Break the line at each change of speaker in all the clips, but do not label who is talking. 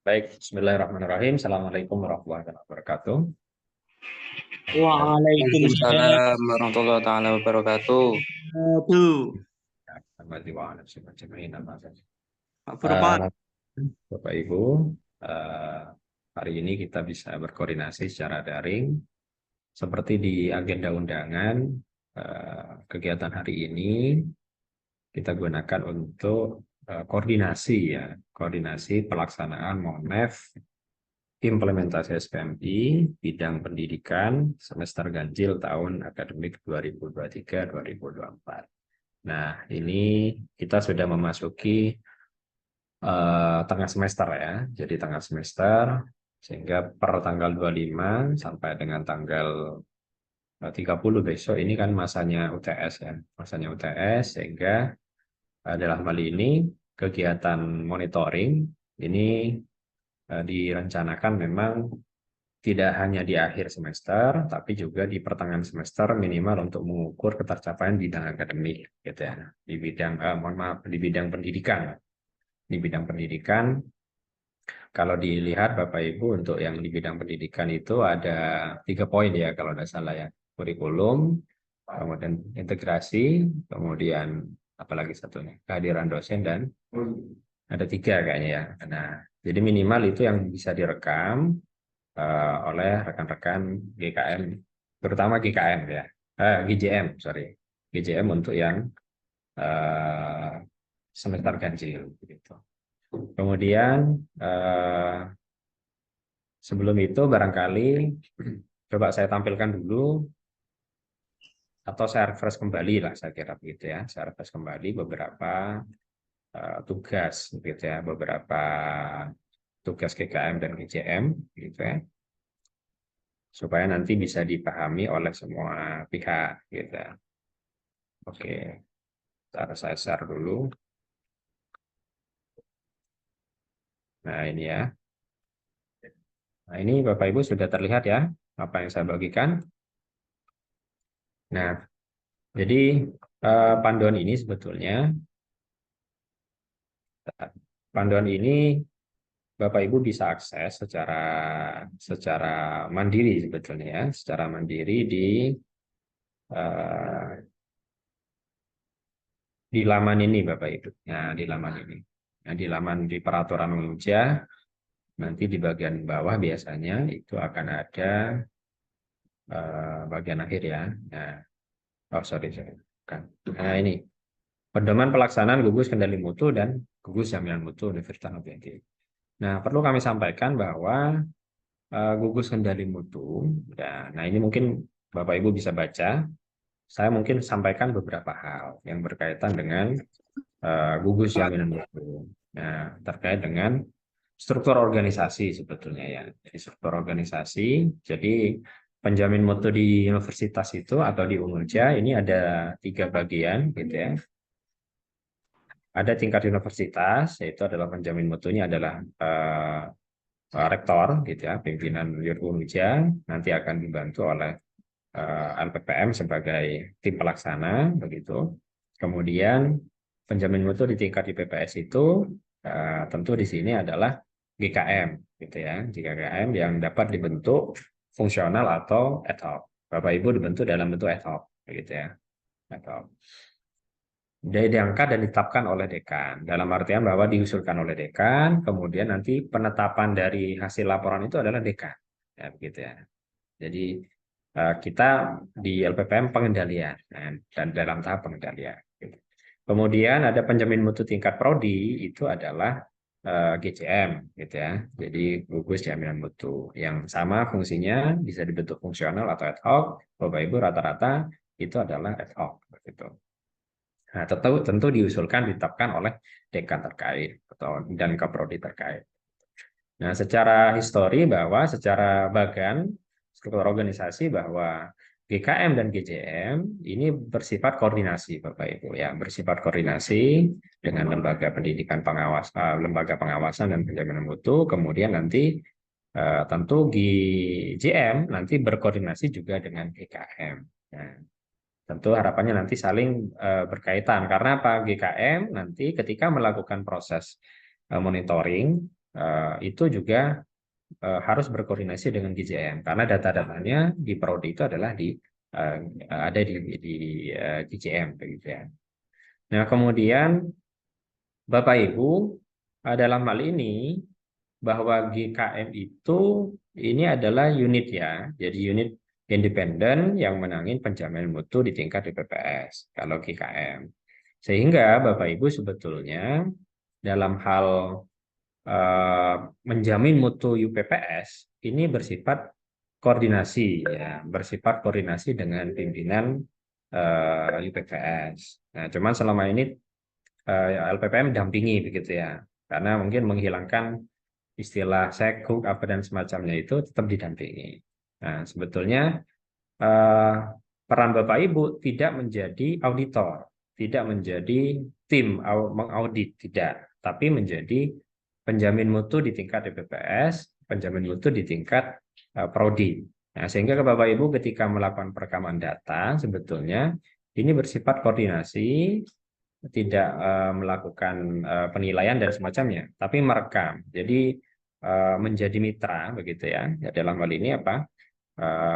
Baik, Bismillahirrahmanirrahim. Assalamualaikum warahmatullahi wabarakatuh.
Waalaikumsalam
Waalaikumsalam warahmatullahi taala wabarakatuh.
warahmatullahi
Eh,
wabarakatuh.
Bapak Ibu, eh, hari ini kita bisa berkoordinasi secara daring. Seperti di agenda undangan, kegiatan hari ini kita gunakan untuk koordinasi ya, koordinasi pelaksanaan Monef implementasi SPMI bidang pendidikan semester ganjil tahun akademik 2023-2024. Nah, ini kita sudah memasuki tengah semester ya. Jadi tengah semester sehingga per tanggal 25 sampai dengan tanggal 30 besok ini kan masanya UTS ya. Masanya UTS sehingga dalam hal ini kegiatan monitoring ini direncanakan memang tidak hanya di akhir semester, tapi juga di pertengahan semester minimal untuk mengukur ketercapaian bidang akademik, gitu ya. Di bidang, mohon maaf, di bidang pendidikan. Di bidang pendidikan, kalau dilihat Bapak Ibu untuk yang di bidang pendidikan itu ada 3 poin ya kalau tidak salah ya. Kurikulum, kemudian integrasi, kemudian apalagi satunya kehadiran dosen dan ada 3 kayaknya ya. Nah, jadi minimal itu yang bisa direkam oleh rekan-rekan GKM, terutama GKM ya, GJM, sorry, GJM untuk yang eh, semester ganjil, gitu. Kemudian sebelum itu barangkali coba saya tampilkan dulu atau saya refresh kembali lah, saya kira begitu ya, saya refresh kembali beberapa tugas, gitu ya, beberapa tugas GKM dan GJM, gitu ya, supaya nanti bisa dipahami oleh semua pihak, gitu. Oke, ntar saya share dulu. Nah, ini ya. Nah, ini Bapak Ibu sudah terlihat ya apa yang saya bagikan. Nah, jadi panduan ini sebetulnya, panduan ini Bapak Ibu bisa akses secara secara mandiri sebetulnya ya, secara mandiri eh, di laman ini Bapak Ibu. Nah, di laman ini. Nah, di laman di peraturan Unja, nanti di bagian bawah biasanya itu akan ada bagian akhir ya. Nah, oh sorry. Bukan. Nah, ini pedoman pelaksanaan gugus kendali mutu dan gugus jaminan mutu Universitas Objektif. Nah, perlu kami sampaikan bahwa gugus kendali mutu, ya, nah ini mungkin Bapak Ibu bisa baca. Saya mungkin sampaikan beberapa hal yang berkaitan dengan gugus jaminan mutu. Nah, terkait dengan struktur organisasi sebetulnya ya. Jadi struktur organisasi, jadi penjamin mutu di universitas itu atau di Unulja ini ada 3 bagian gitu ya. Ada tingkat universitas, yaitu adalah penjamin mutunya adalah rektor gitu ya, pimpinan Unulja, nanti akan dibantu oleh LPPM sebagai tim pelaksana begitu. Kemudian penjamin mutu di tingkat IPPS itu tentu di sini adalah GKM gitu ya, GKM yang dapat dibentuk fungsional atau ad hoc. Bapak Ibu dibentuk dalam bentuk ad hoc begitu ya. Ad hoc. Dia diangkat dan ditetapkan oleh dekan. Dalam artian bahwa diusulkan oleh dekan, kemudian nanti penetapan dari hasil laporan itu adalah dekan. Ya, begitu ya. Jadi kita di LPPM pengendalian dan dalam tahap pengendalian. Gitu. Kemudian ada penjamin mutu tingkat prodi itu adalah GCM, gitu ya. Jadi gugus jaminan mutu yang sama fungsinya bisa dibentuk fungsional atau ad hoc. Bapak Ibu rata-rata itu adalah ad hoc, begitu. Nah, tentu diusulkan ditetapkan oleh dekan terkait atau dan kaprodi terkait. Nah, secara histori bahwa secara bagan struktur organisasi bahwa GKM dan GJM ini bersifat koordinasi Bapak Ibu ya, bersifat koordinasi dengan lembaga pendidikan pengawas, lembaga pengawasan dan penjaminan mutu, kemudian nanti tentu GJM nanti berkoordinasi juga dengan GKM. Nah, tentu harapannya nanti saling berkaitan karena apa? GKM nanti ketika melakukan proses monitoring itu juga harus berkoordinasi dengan GJM karena data-datanya di prodi itu adalah ada di GJM begitu ya. Nah, kemudian Bapak Ibu dalam hal ini bahwa GKM itu ini adalah unit ya. Jadi unit independen yang menangin penjaminan mutu di tingkat DPPS kalau GKM. Sehingga Bapak Ibu sebetulnya dalam hal menjamin mutu UPPS ini bersifat koordinasi ya, bersifat koordinasi dengan pimpinan UPPS. Nah, cuman selama ini LPPM dampingi begitu ya. Karena mungkin menghilangkan istilah sekuk apa dan semacamnya itu tetap didampingi. Nah, sebetulnya peran Bapak Ibu tidak menjadi auditor, tidak menjadi tim mengaudit, tidak, tapi menjadi penjamin mutu di tingkat DPPS, penjamin mutu di tingkat prodi. Nah, sehingga ke Bapak Ibu ketika melakukan perekaman data, sebetulnya ini bersifat koordinasi, tidak melakukan penilaian dan semacamnya, tapi merekam. Jadi menjadi mitra begitu ya. Ya, dalam hal ini apa?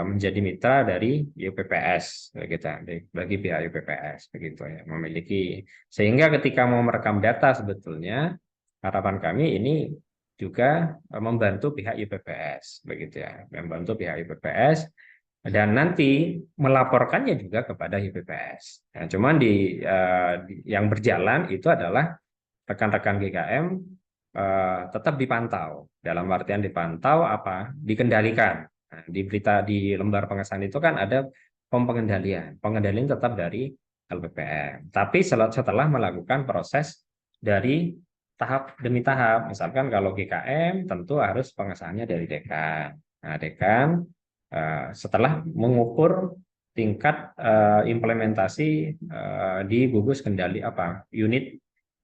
Menjadi mitra dari UPPS kita bagi pihak UPPS begitu ya, memiliki sehingga ketika mau merekam data sebetulnya harapan kami ini juga membantu pihak UPPS begitu ya, membantu pihak UPPS dan nanti melaporkannya juga kepada UPPS. Nah, cuman yang berjalan itu adalah rekan-rekan GKM tetap dipantau. Dalam artian dipantau apa? Dikendalikan. Nah, di berita di lembar pengesahan itu kan ada pengendalian. Pengendalian tetap dari LPPM. Tapi setelah melakukan proses dari tahap demi tahap. Misalkan kalau GKM tentu harus pengesahannya dari dekan. Nah, dekan setelah mengukur tingkat implementasi di gugus kendali apa unit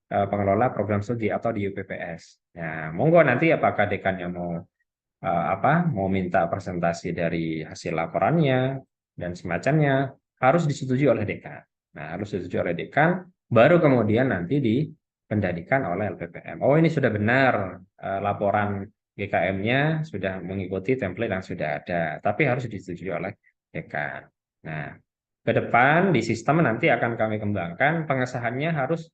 pengelola program studi atau di UPPS. Nah, monggo nanti apakah dekannya mau minta presentasi dari hasil laporannya dan semacamnya harus disetujui oleh dekan. Nah, harus disetujui oleh dekan, baru kemudian nanti dikendalikan oleh LPPM. Oh, ini sudah benar laporan GKM-nya sudah mengikuti template yang sudah ada, tapi harus disetujui oleh dekan. Nah, ke depan di sistem nanti akan kami kembangkan pengesahannya harus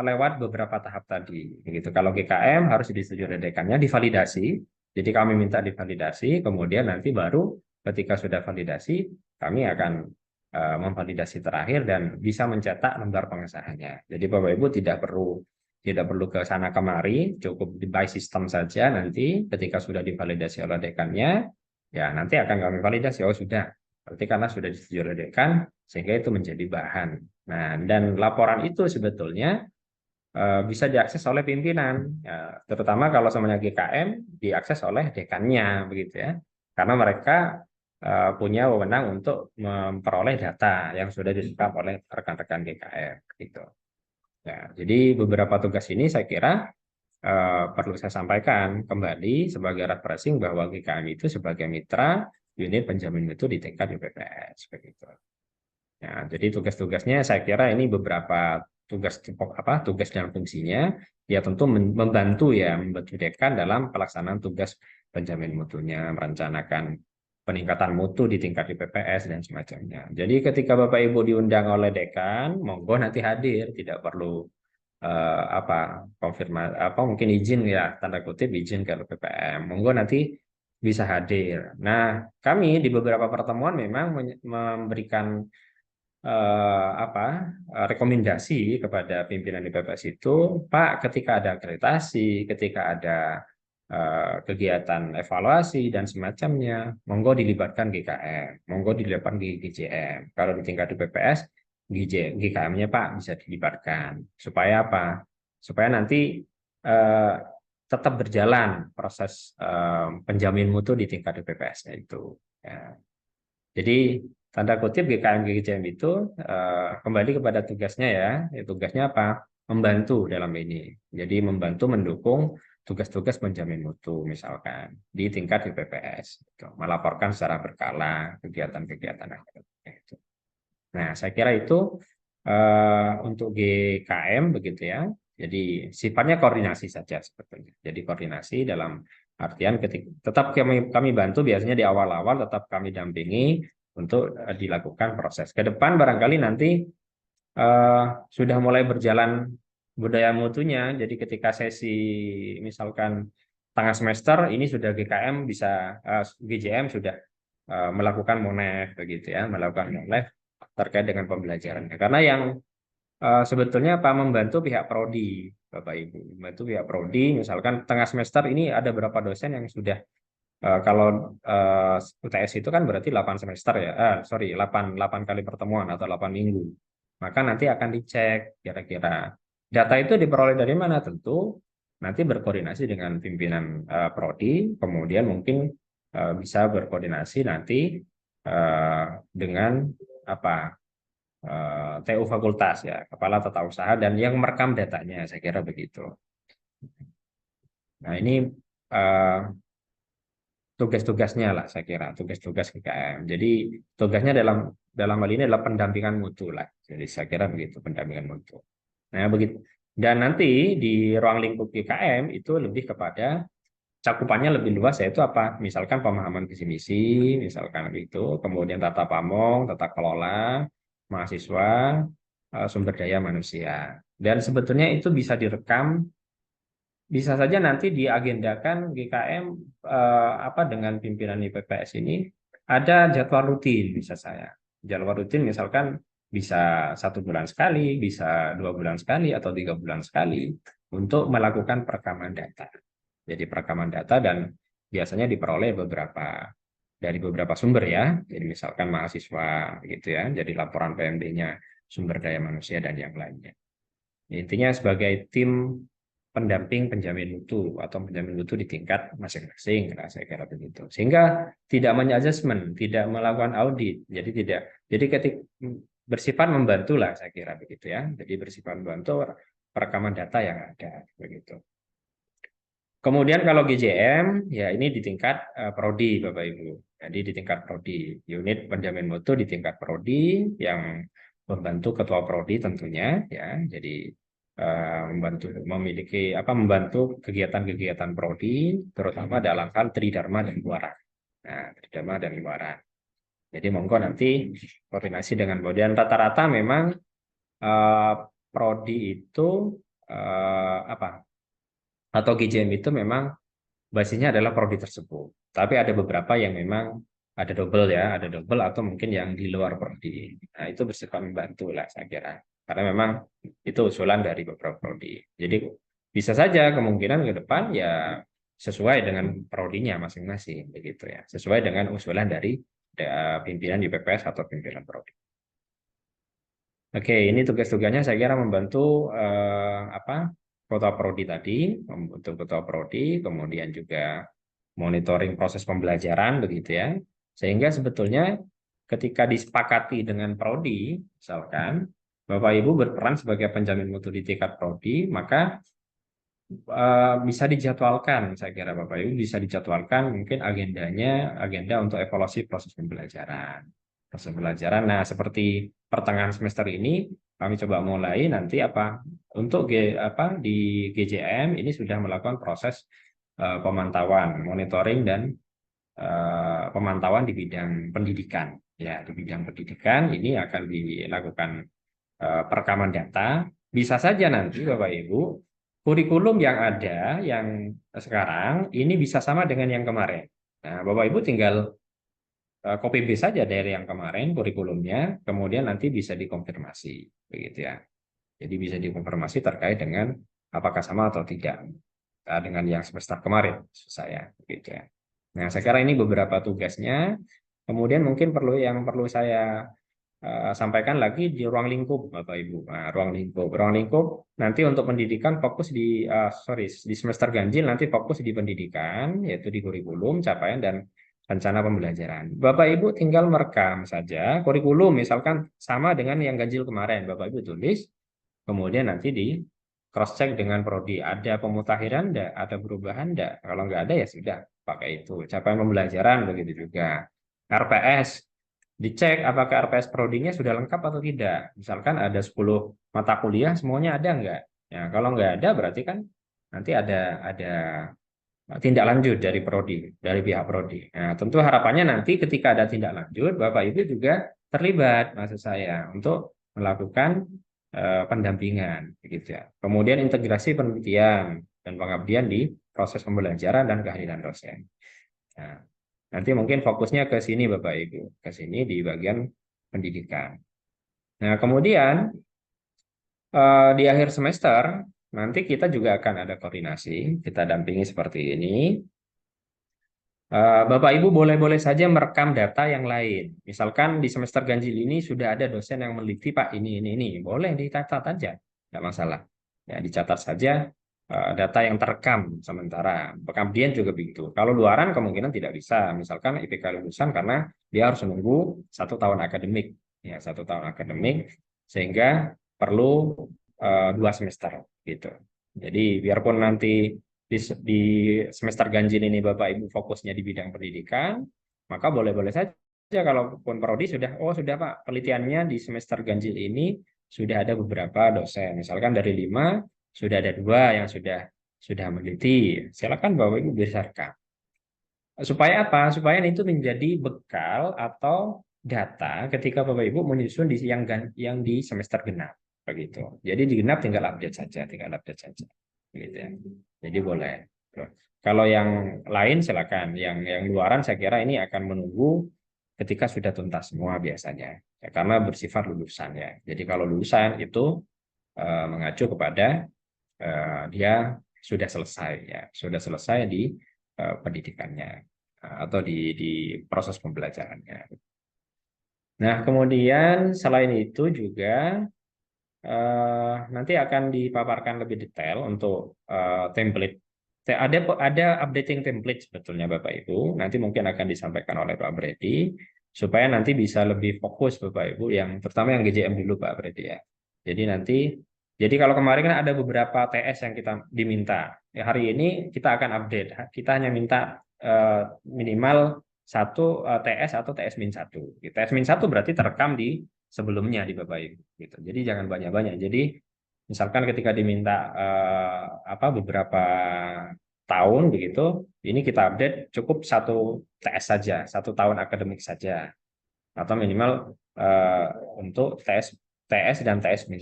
lewat beberapa tahap tadi. Begitu. Kalau GKM harus disetujui oleh dekannya, divalidasi. Jadi kami minta divalidasi, kemudian nanti baru ketika sudah validasi, kami akan memvalidasi terakhir dan bisa mencetak lembar pengesahannya. Jadi Bapak Ibu tidak perlu ke sana kemari, cukup by sistem saja nanti ketika sudah divalidasi oleh dekannya, ya nanti akan kami validasi. Oh sudah, berarti karena sudah disetujui oleh dekan, sehingga itu menjadi bahan. Nah, dan laporan itu sebetulnya bisa diakses oleh pimpinan, ya, terutama kalau semuanya GKM diakses oleh dekannya begitu ya, karena mereka punya wewenang untuk memperoleh data yang sudah diserap oleh rekan-rekan GKM gitu. Ya, jadi beberapa tugas ini saya kira perlu saya sampaikan kembali sebagai refreshing bahwa GKM itu sebagai mitra unit penjamin mutu di tingkat UPPS begitu. Ya, jadi tugas-tugasnya saya kira ini beberapa tugas tugas dan fungsinya ya tentu membantu dekan dalam pelaksanaan tugas penjamin mutunya, merencanakan peningkatan mutu di tingkat IPPS dan semacamnya. Jadi ketika Bapak Ibu diundang oleh dekan, monggo nanti hadir, tidak perlu konfirmasi mungkin izin ya tanda kutip izin ke LPPM. Monggo nanti bisa hadir. Nah, kami di beberapa pertemuan memang memberikan rekomendasi kepada pimpinan IPPS itu, Pak, ketika ada akreditasi, ketika ada kegiatan evaluasi dan semacamnya, monggo dilibatkan GKM, monggo dilibatkan GJM. Kalau di tingkat IPPS, GKM-nya Pak bisa dilibatkan. Supaya apa? Supaya nanti tetap berjalan proses penjamin mutu di tingkat IPPS-nya itu. Ya. Jadi tanda kutip GKM GJM itu kembali kepada tugasnya ya. Tugasnya apa? Membantu dalam ini. Jadi membantu mendukung tugas-tugas penjamin mutu misalkan di tingkat IPPS. Gitu. Melaporkan secara berkala kegiatan-kegiatan itu. Nah, saya kira itu untuk GKM begitu ya. Jadi sifatnya koordinasi saja sebetulnya. Jadi koordinasi dalam artian tetap kami bantu biasanya di awal-awal, tetap kami dampingi untuk dilakukan proses. Ke depan barangkali nanti sudah mulai berjalan budaya mutunya. Jadi ketika sesi misalkan tengah semester ini sudah GKM bisa GJM sudah melakukan monef begitu ya, melakukan monef terkait dengan pembelajarannya. Karena yang sebetulnya Pak membantu pihak prodi, Bapak Ibu, membantu pihak prodi. Misalkan tengah semester ini ada beberapa dosen yang sudah kalau UTS itu kan berarti 8 semester ya, 8 kali pertemuan atau 8 minggu. Maka nanti akan dicek kira-kira data itu diperoleh dari mana, tentu nanti berkoordinasi dengan pimpinan prodi, kemudian mungkin bisa berkoordinasi nanti dengan apa TU fakultas ya, kepala tata usaha dan yang merekam datanya, saya kira begitu. Nah ini tugas-tugasnya lah, saya kira tugas-tugas GKM. Jadi tugasnya dalam hal ini adalah pendampingan mutu lah. Jadi saya kira begitu, pendampingan mutu. Nah begitu. Dan nanti di ruang lingkup GKM itu lebih kepada cakupannya lebih luas, yaitu apa? Misalkan pemahaman visi misi, misalkan itu, kemudian tata pamong, tata kelola, mahasiswa, sumber daya manusia. Dan sebetulnya itu bisa direkam, bisa saja nanti diagendakan GKM dengan pimpinan IPPS ini ada jadwal rutin, bisa saya. Jadwal rutin misalkan bisa 1 bulan sekali, bisa 2 bulan sekali, atau 3 bulan sekali untuk melakukan perekaman data. Jadi perekaman data dan biasanya diperoleh dari beberapa sumber ya. Jadi misalkan mahasiswa gitu ya. Jadi laporan PMD-nya, sumber daya manusia dan yang lainnya. Intinya sebagai tim pendamping penjamin mutu atau penjamin mutu di tingkat masing-masing, saya kira begitu. Sehingga tidak men-assessment, tidak melakukan audit. Jadi ketika bersifat membantu lah, saya kira begitu ya. Jadi bersifat membantu perekaman data yang ada begitu. Kemudian kalau GJM, ya ini di tingkat prodi, Bapak Ibu. Jadi di tingkat prodi, unit penjamin mutu di tingkat prodi yang membantu ketua prodi tentunya, ya. Jadi membantu kegiatan-kegiatan prodi, terutama dalam hal tridharma dan muara. Nah, tridharma dan muara. Jadi monggo nanti koordinasi dengan prodi. Dan rata-rata memang prodi itu atau GJM itu memang basisnya adalah prodi tersebut. Tapi ada beberapa yang memang ada double ya, ada double atau mungkin yang di luar prodi. Nah, itu bersifat membantu lah saya kira. Karena memang itu usulan dari beberapa prodi. Jadi bisa saja kemungkinan ke depan ya sesuai dengan prodinya masing-masing begitu ya. Sesuai dengan usulan dari pimpinan IPPS atau pimpinan prodi. Oke, ini tugas-tugasnya saya kira membantu ketua prodi tadi, untuk ketua prodi, kemudian juga monitoring proses pembelajaran begitu ya. Sehingga sebetulnya ketika disepakati dengan prodi, misalkan Bapak Ibu berperan sebagai penjamin mutu di tingkat prodi, maka bisa dijadwalkan, saya kira Bapak Ibu bisa dijadwalkan mungkin agenda untuk evaluasi proses pembelajaran. Proses pembelajaran. Nah, seperti pertengahan semester ini kami coba mulai nanti untuk di GJM ini sudah melakukan proses pemantauan, monitoring dan pemantauan di bidang pendidikan. Ya, di bidang pendidikan ini akan dilakukan perekaman data. Bisa saja nanti Bapak Ibu kurikulum yang ada yang sekarang ini bisa sama dengan yang kemarin. Nah, Bapak Ibu tinggal copy paste saja dari yang kemarin kurikulumnya, kemudian nanti bisa dikonfirmasi, begitu ya. Jadi bisa dikonfirmasi terkait dengan apakah sama atau tidak dengan yang semester kemarin, saya, begitu ya. Nah, saya kira ini beberapa tugasnya. Kemudian mungkin perlu saya sampaikan lagi di ruang lingkup, Bapak Ibu. Nah, ruang lingkup nanti untuk pendidikan fokus di semester ganjil nanti fokus di pendidikan, yaitu di kurikulum, capaian dan rencana pembelajaran. Bapak Ibu tinggal merekam saja kurikulum, misalkan sama dengan yang ganjil kemarin, Bapak Ibu tulis, kemudian nanti di cross check dengan prodi, ada pemutakhiran enggak, ada perubahan enggak? Kalau nggak ada ya sudah pakai itu. Capaian pembelajaran begitu juga. RPS dicek apakah RPS prodinya sudah lengkap atau tidak. Misalkan ada 10 mata kuliah semuanya ada enggak? Ya, kalau nggak ada berarti kan nanti ada tindak lanjut dari prodi, dari pihak prodi. Nah, tentu harapannya nanti ketika ada tindak lanjut, Bapak Ibu juga terlibat, maksud saya, untuk melakukan pendampingan, gitu ya. Kemudian integrasi penelitian dan pengabdian di proses pembelajaran dan kehadiran dosen. Nah, nanti mungkin fokusnya ke sini, Bapak Ibu, ke sini di bagian pendidikan. Nah, kemudian di akhir semester nanti kita juga akan ada koordinasi, kita dampingi seperti ini. Bapak Ibu boleh-boleh saja merekam data yang lain. Misalkan di semester ganjil ini sudah ada dosen yang meneliti, Pak, ini. Boleh dicatat aja, tidak masalah. Ya, dicatat saja data yang terekam sementara. Pengabdian juga begitu. Kalau luaran kemungkinan tidak bisa. Misalkan IPK lulusan karena dia harus menunggu 1 tahun akademik. Ya, 1 tahun akademik, sehingga perlu 2 semester. Gitu. Jadi biarpun nanti di semester ganjil ini Bapak Ibu fokusnya di bidang pendidikan, maka boleh-boleh saja kalaupun prodi sudah Pak, penelitiannya di semester ganjil ini sudah ada beberapa dosen. Misalkan dari 5 sudah ada 2 yang sudah meneliti. Silakan Bapak Ibu besarkan. Supaya apa? Supaya itu menjadi bekal atau data ketika Bapak Ibu menyusun di yang di semester genap begitu. Jadi di genap tinggal update saja. Gitu ya. Jadi boleh. Kalau yang lain silakan. Yang luaran saya kira ini akan menunggu ketika sudah tuntas semua biasanya. Ya, karena bersifat lulusan ya. Jadi kalau lulusan itu mengacu kepada dia sudah selesai ya, sudah selesai di pendidikannya atau di proses pembelajarannya. Nah, kemudian selain itu juga nanti akan dipaparkan lebih detail untuk template. Ada updating template sebetulnya Bapak Ibu. Nanti mungkin akan disampaikan oleh Pak Bredi supaya nanti bisa lebih fokus Bapak Ibu yang terutama yang GJM dulu Pak Bredi ya. Jadi kalau kemarin kan ada beberapa TS yang kita diminta. Ya, hari ini kita akan update. Kita hanya minta minimal 1 TS atau TS-1. TS-1 berarti terekam di sebelumnya di Bapak Ibu gitu. Jadi jangan banyak-banyak. Jadi misalkan ketika diminta beberapa tahun begitu, ini kita update cukup 1 TS saja, 1 tahun akademik saja, atau minimal untuk TS dan TS-1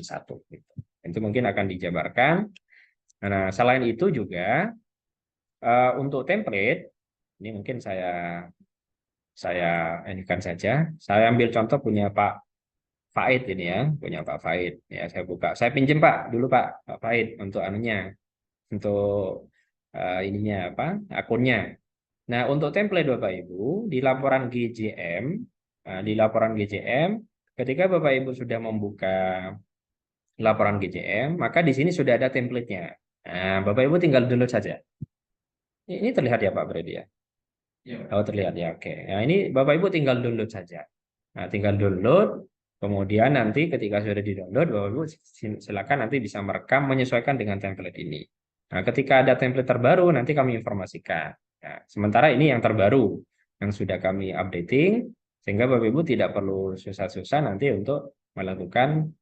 gitu. Itu mungkin akan dijabarkan. Nah, selain itu juga untuk template ini mungkin saya inikan saja. Saya ambil contoh punya Pak Faid ini ya, punya Pak Faid. Ya, saya buka. Saya pinjem Pak dulu Pak Faid untuk anunya, untuk ininya akunnya. Nah, untuk template Bapak Ibu di laporan GJM, ketika Bapak Ibu sudah membuka laporan GJM, maka di sini sudah ada template-nya. Nah, Bapak Ibu tinggal download saja. Ini terlihat ya Pak Bredi ya? Oh, terlihat ya. Oke. Nah, ini Bapak Ibu tinggal download saja. Nah, tinggal download, kemudian nanti ketika sudah di-download, Bapak Ibu silakan nanti bisa merekam menyesuaikan dengan template ini. Nah, ketika ada template terbaru, nanti kami informasikan. Nah, sementara ini yang terbaru, yang sudah kami updating, sehingga Bapak Ibu tidak perlu susah-susah nanti untuk melakukan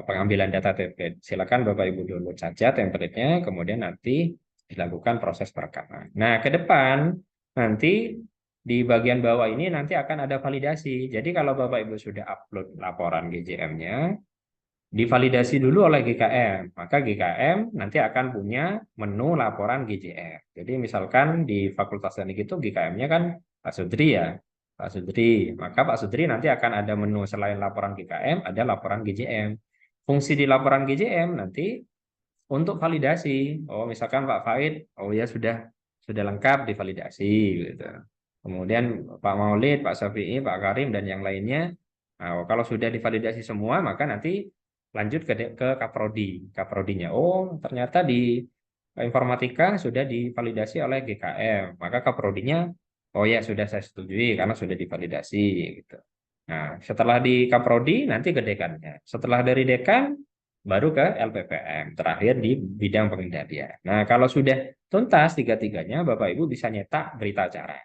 pengambilan data template. Silakan Bapak Ibu download saja template-nya, kemudian nanti dilakukan proses perekaman. Nah, ke depan nanti di bagian bawah ini nanti akan ada validasi. Jadi kalau Bapak Ibu sudah upload laporan GJM-nya, divalidasi dulu oleh GKM. Maka GKM nanti akan punya menu laporan GJM. Jadi misalkan di Fakultas Teknik itu GKM-nya kan Pak Sudri ya. Pak Sudri. Maka Pak Sudri nanti akan ada menu selain laporan GKM, ada laporan GJM. Fungsi di laporan GJM nanti untuk validasi. Oh, misalkan Pak Faid, oh ya sudah lengkap divalidasi gitu. Kemudian Pak Maulid, Pak Syafi'i, Pak Karim dan yang lainnya. Nah, kalau sudah divalidasi semua, maka nanti lanjut ke Kaprodi. Kaprodinya, oh ternyata di informatika sudah divalidasi oleh GKM. Maka Kaprodinya, oh ya sudah saya setujui karena sudah divalidasi gitu. Nah, setelah di Kaprodi nanti ke dekannya. Setelah dari dekan baru ke LPPM, terakhir di bidang pengendalian. Nah, kalau sudah tuntas tiga-tiganya, Bapak Ibu bisa nyetak berita acara.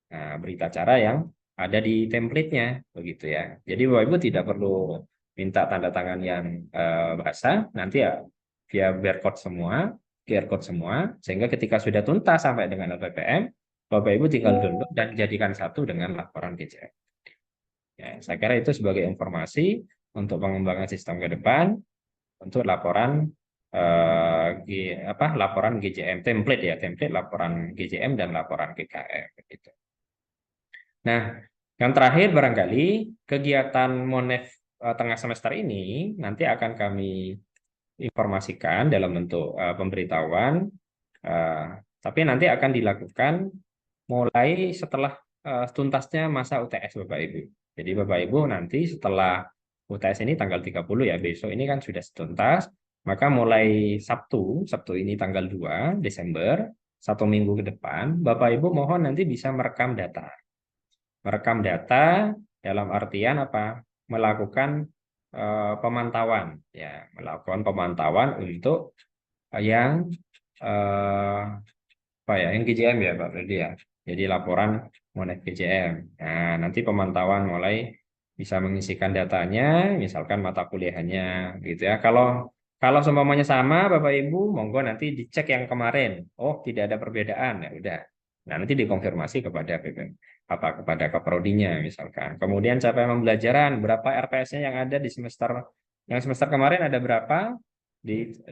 Nah, berita acara yang ada di template-nya, begitu ya. Jadi Bapak Ibu tidak perlu minta tanda tangan yang basah, nanti ya via barcode semua, QR code semua, sehingga ketika sudah tuntas sampai dengan LPPM, Bapak Ibu tinggal download dan jadikan satu dengan laporan GJM. Ya, saya kira itu sebagai informasi untuk pengembangan sistem ke depan untuk laporan laporan GJM template ya, template laporan GJM dan laporan GKM begitu. Nah, yang terakhir barangkali kegiatan Monef tengah semester ini nanti akan kami informasikan dalam bentuk pemberitahuan, tapi nanti akan dilakukan mulai setelah tuntasnya masa UTS Bapak Ibu. Jadi Bapak Ibu nanti setelah UTS ini tanggal 30 ya, besok ini kan sudah tuntas, maka mulai Sabtu ini tanggal 2 Desember, 1 minggu ke depan, Bapak Ibu mohon nanti bisa merekam data. Merekam data dalam artian apa? Melakukan pemantauan ya, melakukan pemantauan untuk yang yang GJM ya Pak Freddy ya. Jadi laporan Monet GJM. Nah, nanti pemantauan mulai bisa mengisikan datanya, misalkan mata kuliahnya gitu ya. Kalau semuanya sama Bapak Ibu, monggo nanti dicek yang kemarin. Oh, tidak ada perbedaan ya udah. Nah, nanti dikonfirmasi kepada kepada kaprodinya misalkan. Kemudian capaian pembelajaran, berapa RPS-nya yang ada di semester kemarin ada berapa?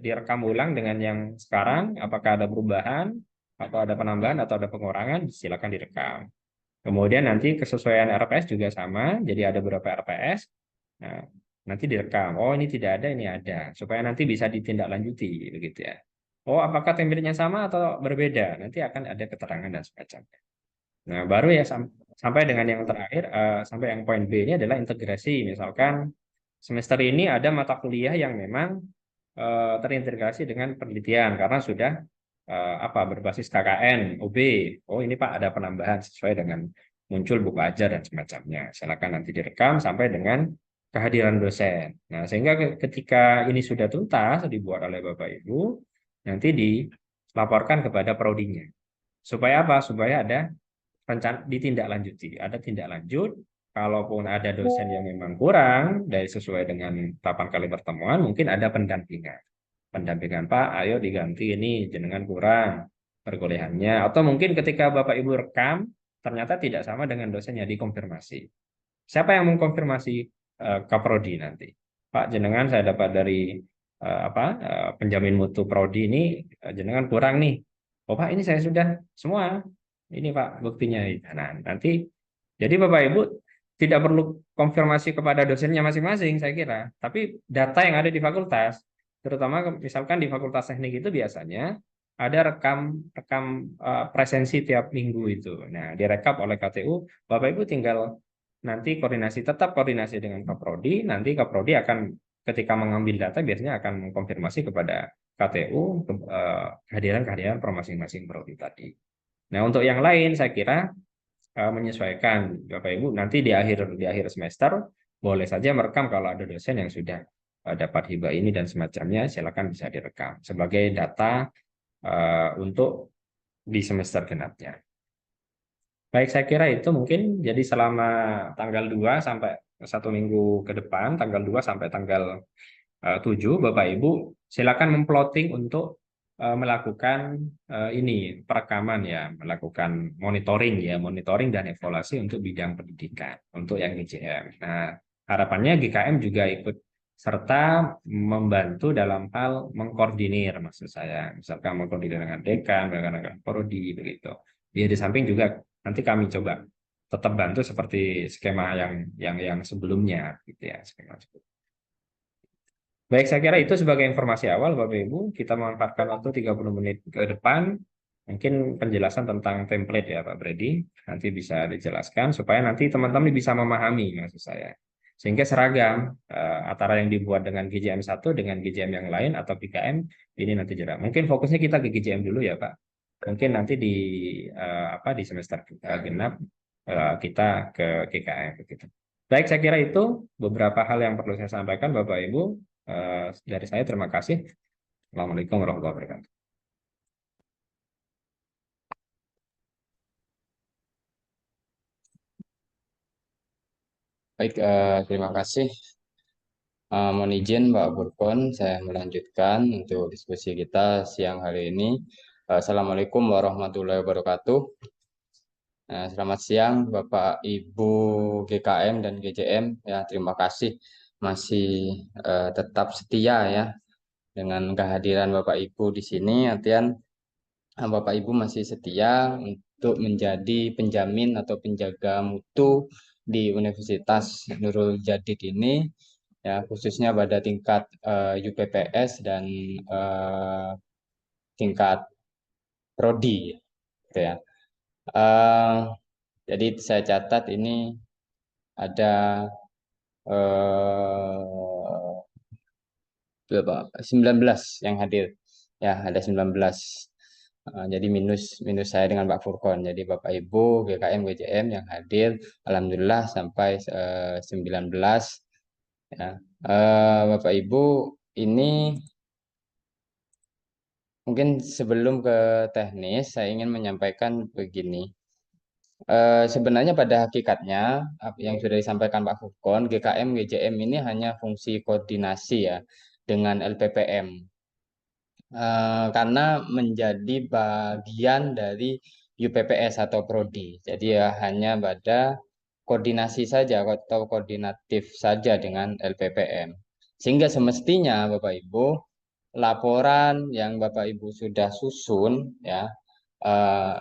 Direkam ulang dengan yang sekarang, apakah ada perubahan, atau ada penambahan atau ada pengurangan, silakan direkam. Kemudian nanti kesesuaian RPS juga sama, jadi ada beberapa RPS. Nah, nanti direkam. Oh, ini tidak ada, ini ada, supaya nanti bisa ditindaklanjuti begitu ya. Oh, apakah template-nya sama atau berbeda? Nanti akan ada keterangan dan semacamnya. Nah, baru ya sampai dengan yang terakhir, sampai yang poin B ini adalah integrasi. Misalkan semester ini ada mata kuliah yang memang terintegrasi dengan penelitian karena sudah berbasis KKN, OB. Oh, ini Pak ada penambahan sesuai dengan muncul buku ajar dan semacamnya. Silakan nanti direkam sampai dengan kehadiran dosen. Nah, sehingga ketika ini sudah tuntas dibuat oleh Bapak Ibu, nanti dilaporkan kepada prodinya. Supaya apa? Supaya ada rencana ditindaklanjuti, ada tindak lanjut. Kalaupun ada dosen yang memang kurang dari sesuai dengan 8 kali pertemuan, mungkin ada pendampingan. Pendampingan Pak, ayo diganti ini jenengan kurang perkuliahannya. Atau mungkin ketika Bapak Ibu rekam ternyata tidak sama dengan dosennya, dikonfirmasi. Siapa yang mengkonfirmasi Kaprodi nanti? Pak, jenengan saya dapat dari penjamin mutu prodi ini jenengan kurang nih. Oh Pak, ini saya sudah semua. Ini Pak buktinya. Nah, nanti jadi Bapak Ibu tidak perlu konfirmasi kepada dosennya masing-masing saya kira, tapi data yang ada di fakultas, terutama misalkan di Fakultas Teknik itu biasanya ada rekam rekam presensi tiap minggu itu. Nah, direkap oleh KTU, Bapak Ibu tinggal nanti tetap koordinasi dengan Kaprodi, nanti Kaprodi akan ketika mengambil data biasanya akan mengkonfirmasi kepada KTU kehadiran per masing-masing prodi tadi. Nah, untuk yang lain saya kira menyesuaikan Bapak Ibu nanti di akhir semester boleh saja merekam kalau ada dosen yang sudah dapat hibah ini dan semacamnya, silakan bisa direkam sebagai data untuk di semester genapnya. Baik, saya kira itu mungkin jadi selama tanggal 2 sampai 1 minggu ke depan, tanggal 2 sampai tanggal 7, Bapak Ibu silakan memplotting untuk melakukan ini perekaman ya, melakukan monitoring dan evaluasi untuk bidang pendidikan untuk yang GJM. Nah, harapannya GKM juga ikut serta membantu dalam hal mengkoordinir, maksud saya, misalkan mengkoordinir dengan dekan, dengan prodi begitu. Di samping juga nanti kami coba tetap bantu seperti skema yang sebelumnya gitu ya, skema sebelumnya. Baik, saya kira itu sebagai informasi awal Bapak Ibu. Kita memanfaatkan waktu 30 menit ke depan. Mungkin penjelasan tentang template ya Pak Brady. Nanti bisa dijelaskan supaya nanti teman-teman bisa memahami maksud saya. Sehingga seragam antara yang dibuat dengan GJM 1 dengan GJM yang lain atau PKM ini nanti jelas. Mungkin fokusnya kita ke GJM dulu ya Pak. Mungkin nanti di semester genap kita ke GKM begitu. Baik, saya kira itu beberapa hal yang perlu saya sampaikan Bapak Ibu. Dari saya terima kasih. Assalamualaikum warahmatullahi wabarakatuh.
Baik, terima kasih
Mohon izin Pak Burkon, saya melanjutkan untuk diskusi kita siang hari ini. Assalamualaikum warahmatullahi wabarakatuh. Selamat siang Bapak Ibu GKM dan GJM. Ya, terima kasih masih tetap setia ya dengan kehadiran Bapak Ibu di sini. Artian Bapak Ibu masih setia untuk menjadi penjamin atau penjaga mutu di Universitas Nurul Jadid ini, ya khususnya pada tingkat UPPS dan tingkat prodi, gitu ya. Jadi saya catat ini ada berapa? 19 yang hadir, ya ada 19. Jadi minus saya dengan Pak Furkon. Jadi Bapak Ibu GKM GJM yang hadir, alhamdulillah sampai 19. Ya. Bapak Ibu, ini mungkin sebelum ke teknis, saya ingin menyampaikan begini. Sebenarnya pada hakikatnya, apa yang sudah disampaikan Pak Furkon, GKM GJM ini hanya fungsi koordinasi ya dengan LPPM. Karena menjadi bagian dari UPPS atau Prodi. Jadi ya hanya pada koordinasi saja atau koordinatif saja dengan LPPM. Sehingga semestinya Bapak Ibu, laporan yang Bapak Ibu sudah susun ya eh,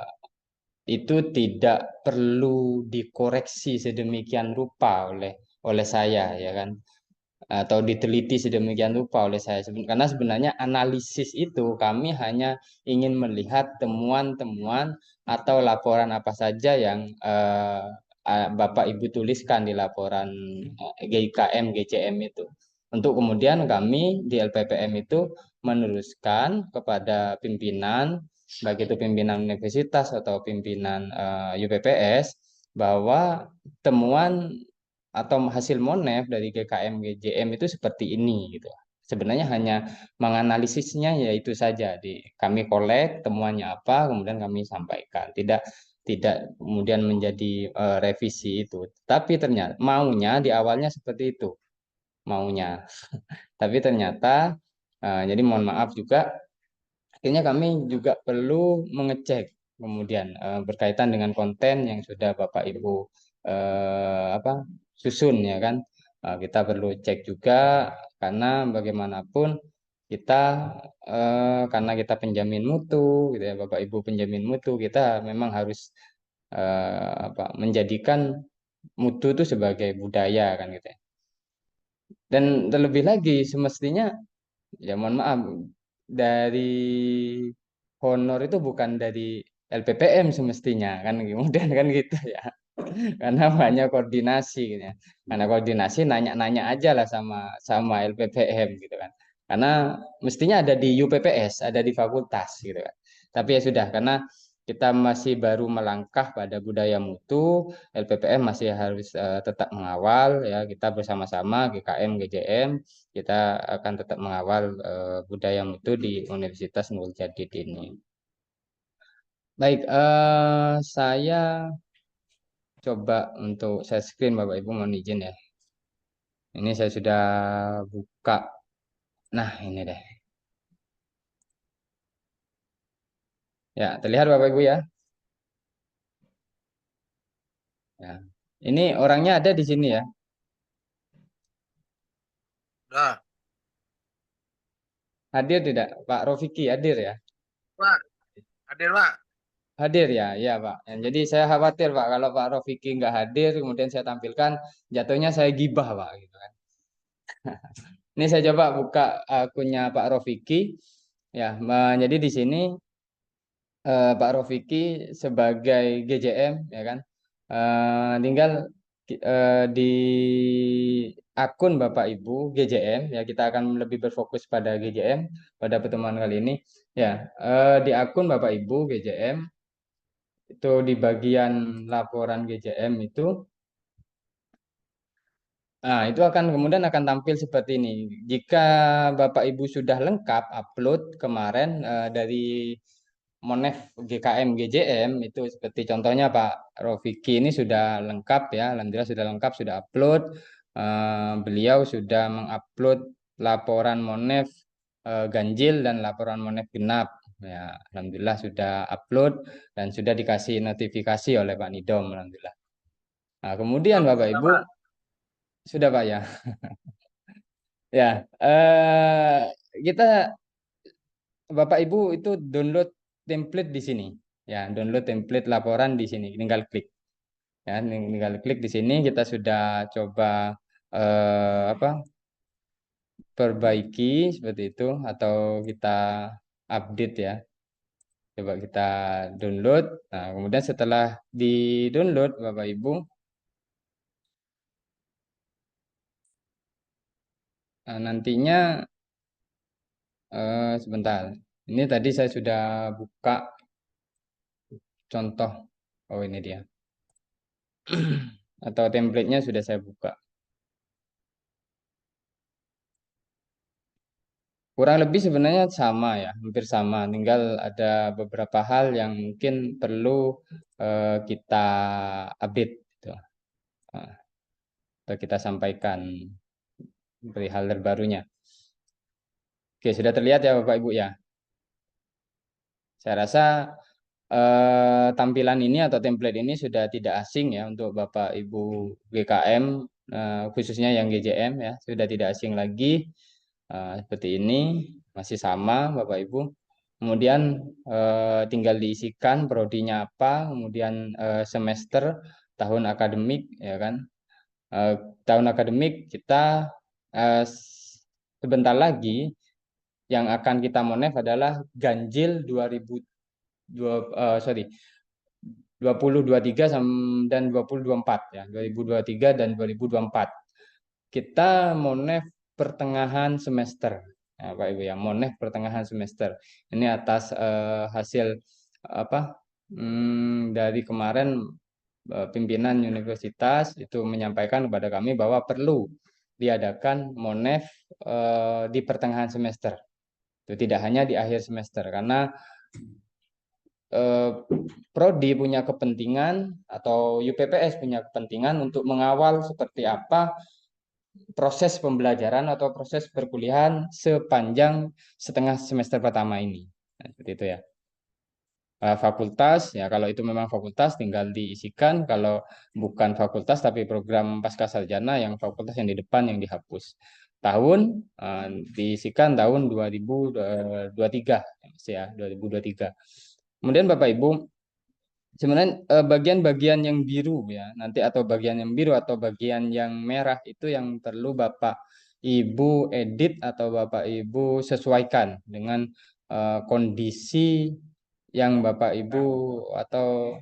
itu tidak perlu dikoreksi sedemikian rupa oleh saya ya kan, atau diteliti sedemikian rupa oleh saya. Karena sebenarnya analisis itu kami hanya ingin melihat temuan-temuan atau laporan apa saja yang Bapak Ibu tuliskan di laporan GKM GCM itu, untuk kemudian kami di LPPM itu meneruskan kepada pimpinan, baik itu pimpinan universitas atau pimpinan UPPS, bahwa temuan atau hasil monef dari GKM GJM itu seperti ini gitu. Sebenarnya hanya menganalisisnya ya itu saja, kami kolek temuannya apa kemudian kami sampaikan. Tidak kemudian menjadi revisi itu. Tapi ternyata maunya di awalnya seperti itu. Maunya. Tapi ternyata jadi mohon maaf juga, akhirnya kami juga perlu mengecek kemudian berkaitan dengan konten yang sudah Bapak Ibu susun ya kan. Kita perlu cek juga karena bagaimanapun kita karena kita penjamin mutu gitu ya, Bapak Ibu penjamin mutu, kita memang harus menjadikan mutu itu sebagai budaya kan gitu ya. Dan terlebih lagi semestinya, ya mohon maaf, dari honor itu bukan dari LPPM semestinya kan, kemudian kan gitu ya. Karena banyak koordinasi gitu ya. Karena koordinasi nanya-nanya aja lah sama sama LPPM gitu kan. Karena mestinya ada di UPPS, ada di fakultas gitu kan. Tapi ya sudah, karena kita masih baru melangkah pada budaya mutu, LPPM masih harus tetap mengawal ya, kita bersama-sama GKM GJM kita akan tetap mengawal budaya mutu di Universitas Nurul Jadid ini. Baik, saya coba untuk share screen Bapak Ibu, mohon izin ya. Ini saya sudah buka. Nah, ini deh. Ya, terlihat Bapak Ibu ya. Ya. Ini orangnya ada di sini ya.
Udah,
Hadir tidak? Pak Rofiki hadir ya?
Pak. Hadir, Pak.
Hadir ya, ya Pak. Ya, jadi saya khawatir Pak, kalau Pak Rofiki nggak hadir, kemudian saya tampilkan, jatuhnya saya gibah Pak. Gitu kan. Ini saya coba buka akunnya Pak Rofiki. Ya, jadi di sini Pak Rofiki sebagai GJM ya kan, tinggal di akun Bapak Ibu GJM ya, kita akan lebih berfokus pada GJM pada pertemuan kali ini ya. Di akun Bapak Ibu GJM itu di bagian laporan GJM itu, nah itu akan kemudian akan tampil seperti ini. Jika Bapak Ibu sudah lengkap upload kemarin dari Monef GKM GJM itu, seperti contohnya Pak Rofiki ini sudah lengkap ya, alhamdulillah sudah lengkap, sudah upload. beliau sudah mengupload laporan Monef ganjil dan laporan Monef genap. Ya, alhamdulillah sudah upload dan sudah dikasih notifikasi oleh Pak Nidom, alhamdulillah. Nah, kemudian Bapak Ibu sudah Pak ya. Ya, kita Bapak Ibu itu download template di sini. Ya, download template laporan di sini. Tinggal klik. Ya, tinggal klik di sini. Kita sudah coba apa? Perbaiki seperti itu atau kita update ya. Coba kita download. Nah, kemudian setelah di-download Bapak Ibu, nah, nantinya sebentar. Ini tadi saya sudah buka contoh. Oh, ini dia. Atau template-nya sudah saya buka. Kurang lebih sebenarnya sama ya, hampir sama. Tinggal ada beberapa hal yang mungkin perlu kita update gitu. Nah, atau kita sampaikan dari hal terbarunya. Oke, sudah terlihat ya Bapak Ibu ya. Saya rasa tampilan ini atau template ini sudah tidak asing ya untuk Bapak Ibu GKM, khususnya yang GJM ya, sudah tidak asing lagi. Seperti ini, masih sama Bapak Ibu. Kemudian tinggal diisikan prodinya apa, kemudian semester, tahun akademik ya kan. Tahun akademik kita sebentar lagi yang akan kita monef adalah ganjil 2023 dan 2024 ya, 2023 dan 2024. Kita monef pertengahan semester. Nah, Pak Ibu ya, monef pertengahan semester. Ini atas hasil apa? Dari kemarin pimpinan universitas itu menyampaikan kepada kami bahwa perlu diadakan monef di pertengahan semester. Itu tidak hanya di akhir semester karena Prodi punya kepentingan atau UPPS punya kepentingan untuk mengawal seperti apa proses pembelajaran atau proses perkuliahan sepanjang setengah semester pertama ini. Nah, seperti itu ya. Fakultas, ya kalau itu memang fakultas tinggal diisikan, kalau bukan fakultas tapi program pascasarjana yang fakultas yang di depan yang dihapus. Tahun diisikan tahun 2023 ya, 2023. Kemudian Bapak Ibu, sebenarnya bagian-bagian yang biru ya, nanti atau bagian yang biru atau bagian yang merah itu yang perlu Bapak Ibu edit atau Bapak Ibu sesuaikan dengan kondisi yang Bapak Ibu atau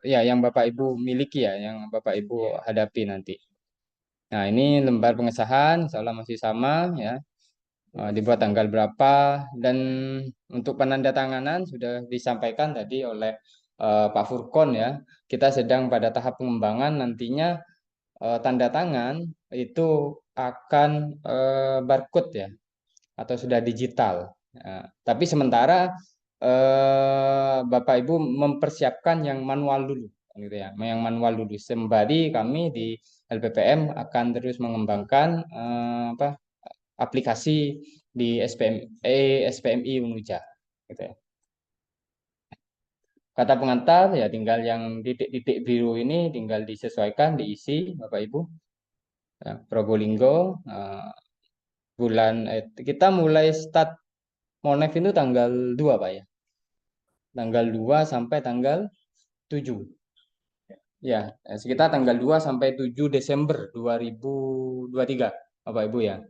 ya yang Bapak Ibu miliki ya, yang Bapak Ibu hadapi nanti. Nah, ini lembar pengesahan, insyaallah masih sama ya. Dibuat tanggal berapa dan untuk penandatanganan sudah disampaikan tadi oleh Pak Furkon ya. Kita sedang pada tahap pengembangan nantinya tanda tangan itu akan barcode ya atau sudah digital. Tapi sementara Bapak Ibu mempersiapkan yang manual dulu, gitu ya, yang manual dulu. Sembari kami di LPPM akan terus mengembangkan aplikasi di SPMI Unuja, gitu ya. Kata pengantar ya tinggal yang titik-titik biru ini tinggal disesuaikan, diisi Bapak Ibu. Ya, Probolinggo bulan kita mulai start Monef itu tanggal 2 Pak ya. Tanggal 2 sampai tanggal 7. Ya, sekitar tanggal 2 sampai 7 Desember 2023 Bapak Ibu ya.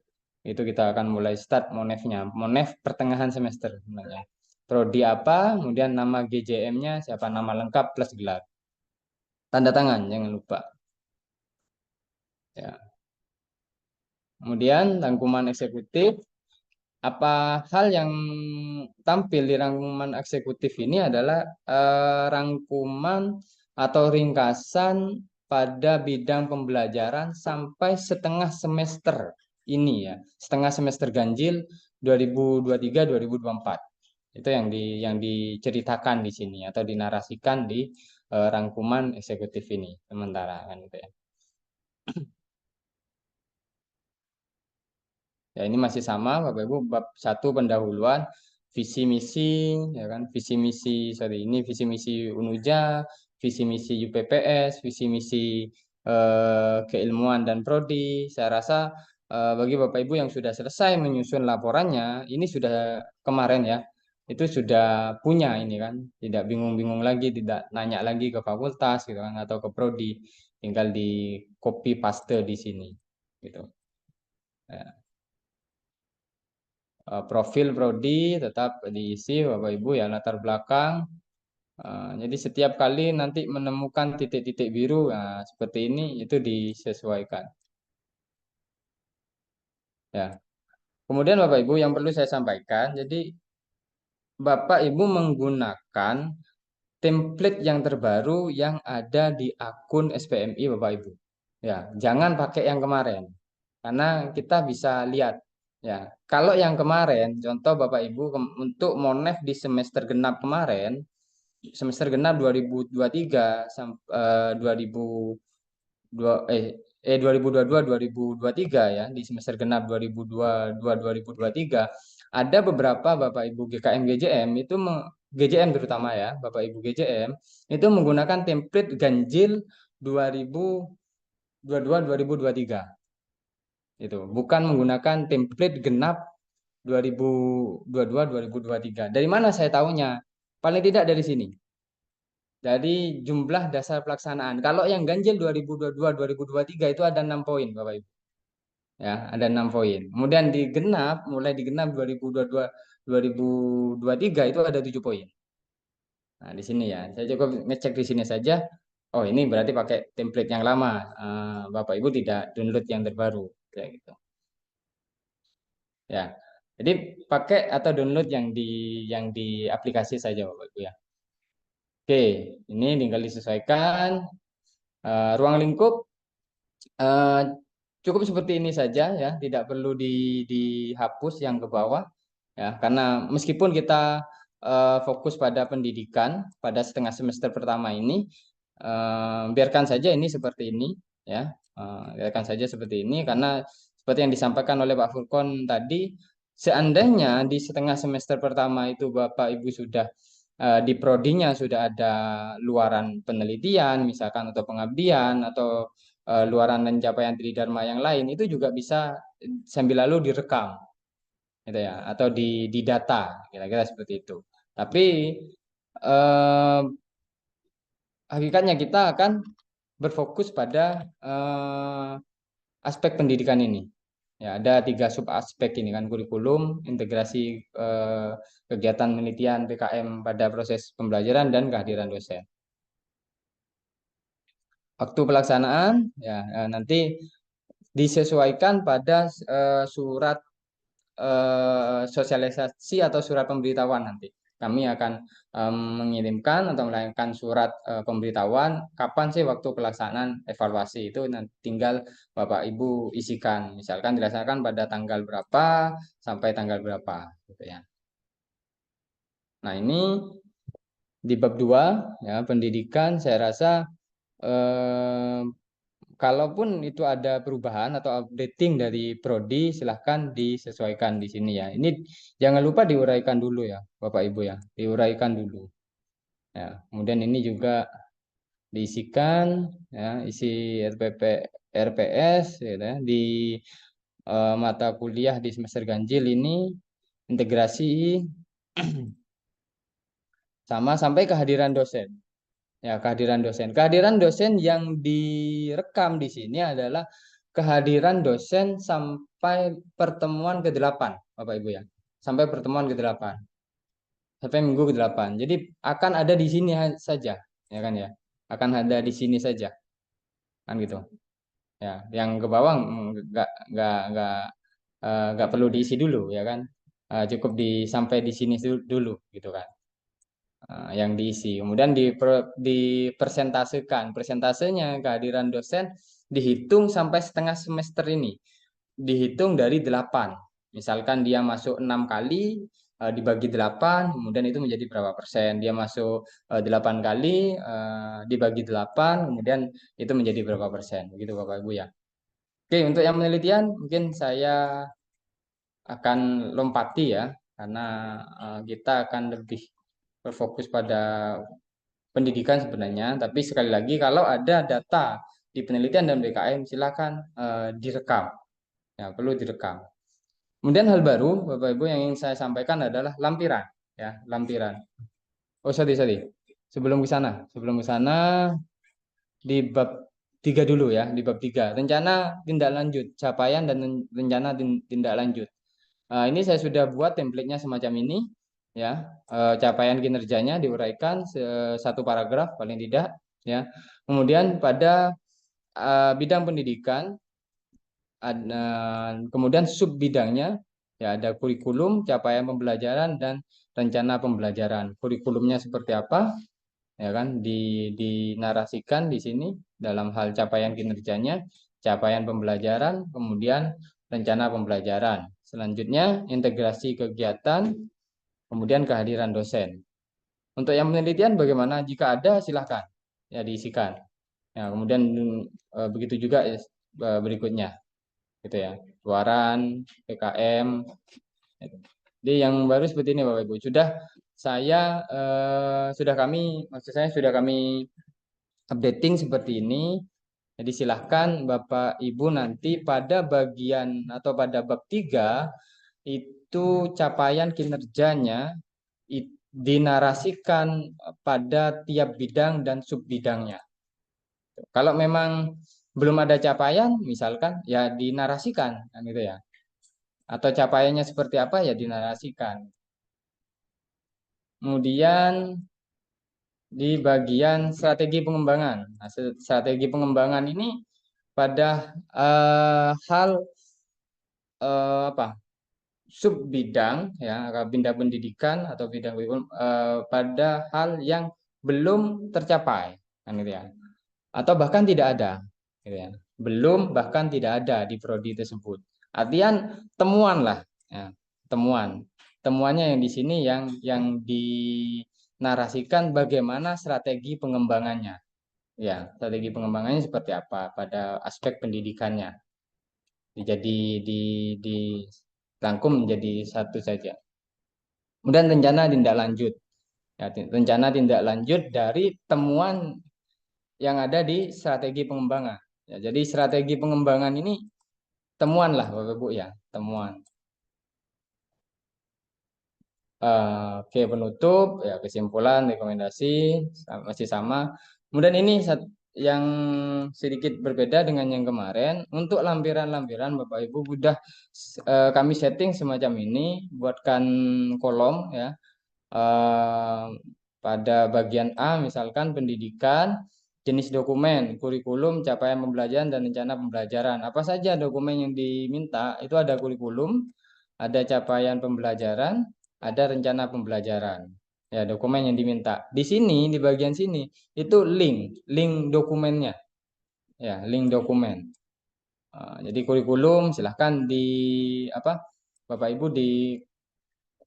Itu kita akan mulai start Monefnya. Monef pertengahan semester sebenarnya. Prodi apa, kemudian nama GJM-nya siapa, nama lengkap plus gelar. Tanda tangan jangan lupa. Ya. Kemudian rangkuman eksekutif, apa hal yang tampil di rangkuman eksekutif ini adalah rangkuman atau ringkasan pada bidang pembelajaran sampai setengah semester ini ya, setengah semester ganjil 2023-2024. Itu yang diceritakan di sini atau dinarasikan di rangkuman eksekutif ini sementara kan gitu ya. Ya, ini masih sama Bapak Ibu, bab 1 pendahuluan visi misi, ya kan, visi misi, sorry, ini visi misi UNUJA, visi misi UPPS, visi misi keilmuan dan prodi. Saya rasa bagi Bapak Ibu yang sudah selesai menyusun laporannya, ini sudah kemarin ya, itu sudah punya ini kan, tidak bingung-bingung lagi, tidak nanya lagi ke fakultas gitu kan atau ke prodi, tinggal di copy paste di sini gitu. Ya. Profil prodi tetap diisi Bapak Ibu ya, latar belakang. Jadi setiap kali nanti menemukan titik-titik biru, nah, seperti ini itu disesuaikan. Ya. Kemudian Bapak Ibu yang perlu saya sampaikan, jadi Bapak Ibu menggunakan template yang terbaru yang ada di akun SPMI Bapak Ibu. Ya, jangan pakai yang kemarin. Karena kita bisa lihat ya, kalau yang kemarin contoh Bapak Ibu untuk Monef di semester genap kemarin, semester genap 2023 sampai 2022 2023 ya, di semester genap 2022 2023 ada beberapa Bapak Ibu GKM GJM itu GJM terutama ya, Bapak Ibu GJM itu menggunakan template ganjil 2022 2023. Itu bukan menggunakan template genap 2022 2023. Dari mana saya tahunya? Paling tidak dari sini. Dari jumlah dasar pelaksanaan. Kalau yang ganjil 2022 2023 itu ada 6 poin Bapak Ibu. Ya, ada 6 poin. Kemudian di genap, mulai di genap 2022 2023 itu ada 7 poin. Nah, di sini ya. Saya cukup ngecek di sini saja. Oh, ini berarti pakai template yang lama. Bapak Ibu tidak download yang terbaru kayak gitu. Ya. Jadi pakai atau download yang di aplikasi saja Bapak Ibu ya. Oke, ini tinggal disesuaikan. Ruang lingkup cukup seperti ini saja ya, tidak perlu dihapus yang ke bawah ya, karena meskipun kita fokus pada pendidikan pada setengah semester pertama ini, biarkan saja ini seperti ini ya, biarkan saja seperti ini karena seperti yang disampaikan oleh Pak Furkon tadi, seandainya di setengah semester pertama itu Bapak Ibu sudah di prodinya sudah ada luaran penelitian misalkan atau pengabdian atau luaran dan capaian tridharma yang lain, itu juga bisa sambil lalu direkam gitu ya, atau di data kira-kira seperti itu. Tapi eh, hakikatnya kita akan berfokus pada aspek pendidikan ini. Ya, ada 3 sub aspek ini kan, kurikulum, integrasi kegiatan penelitian PKM pada proses pembelajaran dan kehadiran dosen. Waktu pelaksanaan ya, nanti disesuaikan pada surat sosialisasi atau surat pemberitahuan nanti. Kami akan mengirimkan atau melayangkan surat pemberitahuan kapan sih waktu pelaksanaan evaluasi itu, nanti tinggal Bapak Ibu isikan. Misalkan dilaksanakan pada tanggal berapa sampai tanggal berapa gitu ya. Nah, ini di bab 2 ya, pendidikan, saya rasa eh, kalaupun itu ada perubahan atau updating dari prodi, silahkan disesuaikan di sini ya. Ini jangan lupa diuraikan dulu ya, Bapak Ibu ya, diuraikan dulu. Ya, kemudian ini juga diisikan ya, isi RPS ya, di mata kuliah di semester ganjil ini, integrasi sama sampai kehadiran dosen. Ya, kehadiran dosen. Kehadiran dosen yang direkam di sini adalah kehadiran dosen sampai pertemuan ke-8, Bapak Ibu ya. Sampai pertemuan ke-8. Sampai minggu ke-8. Jadi akan ada di sini saja, ya kan ya. Akan ada di sini saja. Kan gitu. Ya, yang ke bawah nggak perlu diisi dulu ya kan. Cukup sampai di sini dulu gitu kan. Yang diisi. Kemudian dipersentasekan. Persentasenya kehadiran dosen dihitung sampai setengah semester ini. Dihitung dari 8. Misalkan dia masuk 6 kali, dibagi 8, kemudian itu menjadi berapa persen. Dia masuk 8 kali, dibagi 8, kemudian itu menjadi berapa persen. Begitu Bapak Ibu ya. Oke, untuk yang penelitian mungkin saya akan lompati ya, karena kita akan lebih berfokus pada pendidikan sebenarnya. Tapi sekali lagi kalau ada data di penelitian dan BKM silakan direkam, ya perlu direkam. Kemudian hal baru Bapak Ibu yang ingin saya sampaikan adalah lampiran, ya lampiran. Oh sorry, sebelum ke sana di bab 3 dulu ya, di bab 3 rencana tindak lanjut, capaian dan rencana tindak lanjut. Ini saya sudah buat template-nya semacam ini ya. Capaian kinerjanya diuraikan satu paragraf paling tidak ya. Kemudian pada bidang pendidikan ada, kemudian sub bidangnya ya ada kurikulum, capaian pembelajaran dan rencana pembelajaran. Kurikulumnya seperti apa? Ya kan dinarasikan di sini dalam hal capaian kinerjanya, capaian pembelajaran, kemudian rencana pembelajaran. Selanjutnya integrasi kegiatan, kemudian kehadiran dosen. Untuk yang penelitian bagaimana? Jika ada silahkan ya diisikan. Ya, kemudian begitu juga berikutnya gitu ya. Luaran, PKM. Jadi yang baru seperti ini Bapak Ibu. Maksud saya sudah kami updating seperti ini. Jadi silahkan Bapak Ibu nanti pada bagian atau pada bab 3 itu capaian kinerjanya dinarasikan pada tiap bidang dan sub bidangnya. Kalau memang belum ada capaian misalkan ya dinarasikan kan gitu ya. Atau capaiannya seperti apa ya dinarasikan. Kemudian di bagian strategi pengembangan. Nah, strategi pengembangan ini pada hal apa sub bidang ya bidang pendidikan atau bidang pada hal yang belum tercapai kan gitu ya atau bahkan tidak ada gitu ya belum bahkan tidak ada di prodi tersebut artian temuan lah ya, temuannya yang di sini yang dinarasikan bagaimana strategi pengembangannya ya strategi pengembangannya seperti apa pada aspek pendidikannya jadi dirangkum menjadi satu saja. Kemudian rencana tindak lanjut. Ya, rencana tindak lanjut dari temuan yang ada di strategi pengembangan. Ya, jadi strategi pengembangan ini temuan lah Bapak Ibu ya, temuan. Oke, penutup ya kesimpulan rekomendasi masih sama. Kemudian ini yang sedikit berbeda dengan yang kemarin. Untuk lampiran-lampiran Bapak Ibu sudah kami setting semacam ini, buatkan kolom ya. Pada bagian A misalkan pendidikan, jenis dokumen, kurikulum, capaian pembelajaran dan rencana pembelajaran. Apa saja dokumen yang diminta? Itu ada kurikulum, ada capaian pembelajaran, ada rencana pembelajaran. Ya, dokumen yang diminta. Di sini di bagian sini itu link dokumennya. Ya, link dokumen. Jadi kurikulum silahkan Bapak Ibu di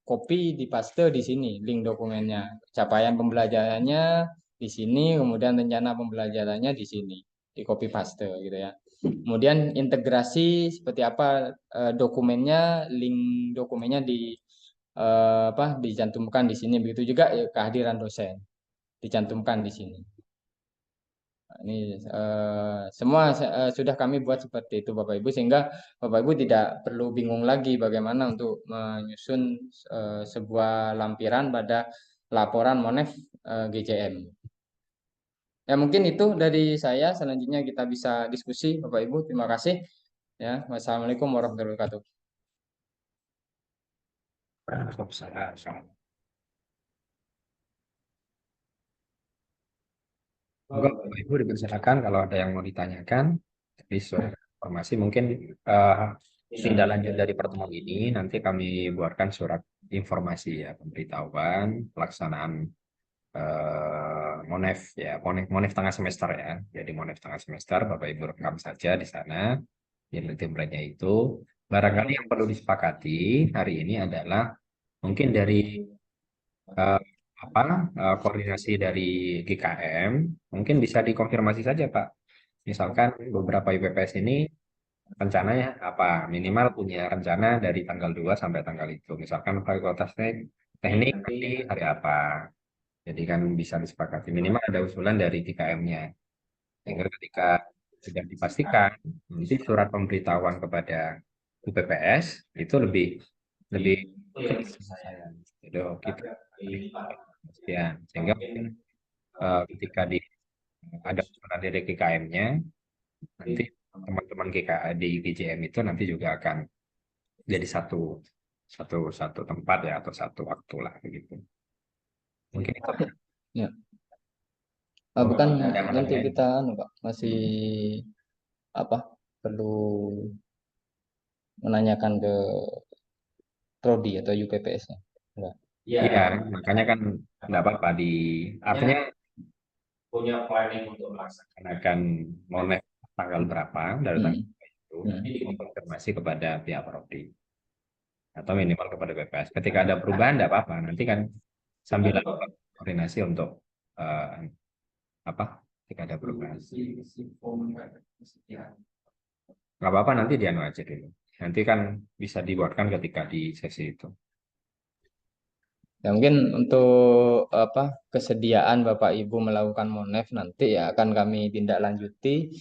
copy di paste di sini link dokumennya. Capaian pembelajarannya di sini, kemudian rencana pembelajarannya di sini. Di copy paste gitu ya. Kemudian integrasi seperti apa dokumennya, link dokumennya dicantumkan di sini. Begitu juga ya, kehadiran dosen dicantumkan di sini. Ini semua sudah kami buat seperti itu Bapak Ibu sehingga Bapak Ibu tidak perlu bingung lagi bagaimana untuk menyusun sebuah lampiran pada laporan Monef GCM. Ya mungkin itu dari saya. Selanjutnya kita bisa diskusi Bapak Ibu. Terima kasih. Ya, wassalamualaikum warahmatullahi wabarakatuh.
Monggo Bapak Ibu dipersilakan kalau ada yang mau ditanyakan. Jadi sesuai informasi mungkin tindak lanjut dari pertemuan ini nanti kami buatkan surat informasi ya pemberitahuan pelaksanaan Monef ya Monef tengah semester ya. Jadi Monef tengah semester Bapak Ibu rekam saja di sana di template-nya itu. Barangkali yang perlu disepakati hari ini adalah mungkin dari eh, koordinasi dari GKM mungkin bisa dikonfirmasi saja Pak. Misalkan beberapa IPPS ini rencananya apa, minimal punya rencana dari tanggal 2 sampai tanggal itu. Misalkan fakultas teknik nanti hari apa. Jadi kan bisa disepakati minimal ada usulan dari 3M-nya. Sehingga ketika sudah dipastikan, nanti surat pemberitahuan kepada UPPS itu lebih lebih penyelesaian. Jadi kita ya, sehingga mungkin ketika ada usulan dari GKM-nya, nanti teman-teman GKA di GJM itu nanti juga akan jadi satu satu satu tempat ya atau satu waktu lah begitu. Mungkin itu.
Ya. Bukan
Ada hal
nanti
lain.
kita Pak, masih apa perlu menanyakan ke prodi atau UPPS-nya. Enggak.
Iya, makanya kan nggak apa-apa artinya punya planning untuk melaksanakan Monef tanggal berapa dari tanggal itu nanti dikonfirmasi kepada pihak prodi atau minimal kepada BPS. Ketika ada perubahan nggak apa-apa, nanti kan sambil koordinasi untuk apa? Ketika ada perubahan. Nggak apa-apa nanti dianu aja dulu. Nanti kan bisa dibuatkan ketika di sesi itu.
Ya mungkin untuk kesediaan Bapak Ibu melakukan Monef nanti ya akan kami tindak lanjuti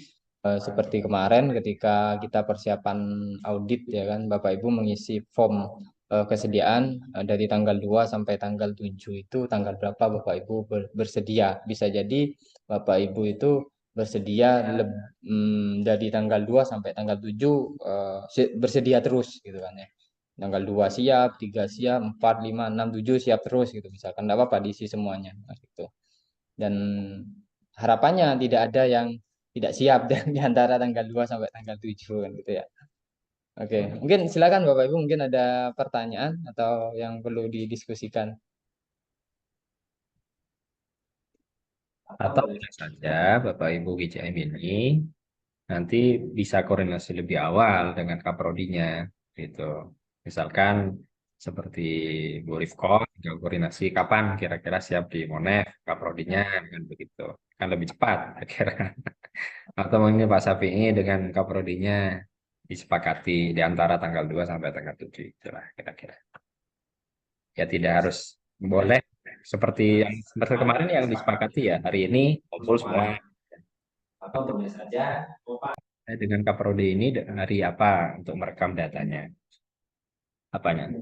seperti kemarin ketika kita persiapan audit ya kan Bapak Ibu mengisi form kesediaan dari tanggal 2 sampai tanggal 7 itu tanggal berapa Bapak Ibu bersedia. Bisa jadi Bapak Ibu itu bersedia dari tanggal 2 sampai tanggal 7 bersedia terus gitu kan ya. Tanggal 2 siap, 3 siap, 4, 5, 6, 7 siap terus gitu misalkan. Enggak apa-apa diisi semuanya gitu. Dan harapannya tidak ada yang tidak siap di antara tanggal 2 sampai tanggal 7 kan gitu ya. Oke, mungkin silakan Bapak Ibu mungkin ada pertanyaan atau yang perlu didiskusikan.
Atau bisa saja Bapak Ibu GJM ini nanti bisa koordinasi lebih awal dengan kaprodinya gitu. Misalkan seperti Bu Rifko tinggal koordinasi kapan kira-kira siap di Monef kaprodinya kan begitu. Kan lebih cepat kira. Atau mungkin Pak Safi'i dengan kaprodinya disepakati di antara tanggal 2 sampai tanggal 7 itulah kira-kira. Ya tidak harus boleh seperti yang seperti kemarin yang disepakati ya hari ini kumpul semua atau boleh saja dengan kaprodi ini hari apa untuk merekam datanya apanya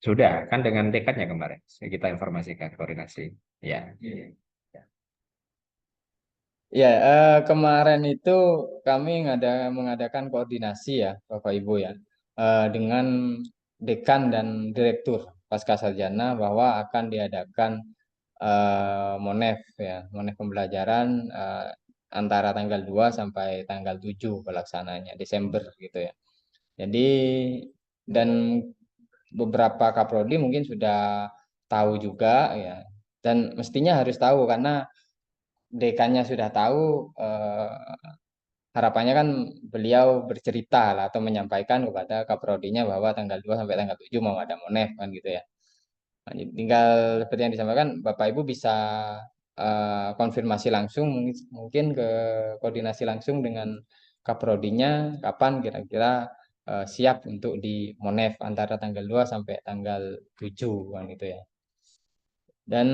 sudah kan dengan tekadnya kemarin kita informasikan koordinasi ya.
Ya, kemarin itu kami mengadakan koordinasi ya, Bapak Ibu ya, dengan dekan dan direktur Pascasarjana bahwa akan diadakan Monef ya, Monef pembelajaran antara tanggal 2 sampai tanggal 7 pelaksananya Desember gitu ya. Jadi dan beberapa kaprodi mungkin sudah tahu juga ya, dan mestinya harus tahu karena dekannya sudah tahu harapannya kan beliau bercerita lah atau menyampaikan kepada kaprodinya bahwa tanggal 2 sampai tanggal 7 mau ada Monef kan gitu ya. Nah, tinggal seperti yang disampaikan Bapak Ibu bisa konfirmasi langsung mungkin ke koordinasi langsung dengan kaprodinya kapan kira-kira siap untuk di Monef antara tanggal 2 sampai tanggal 7 kan gitu ya. Dan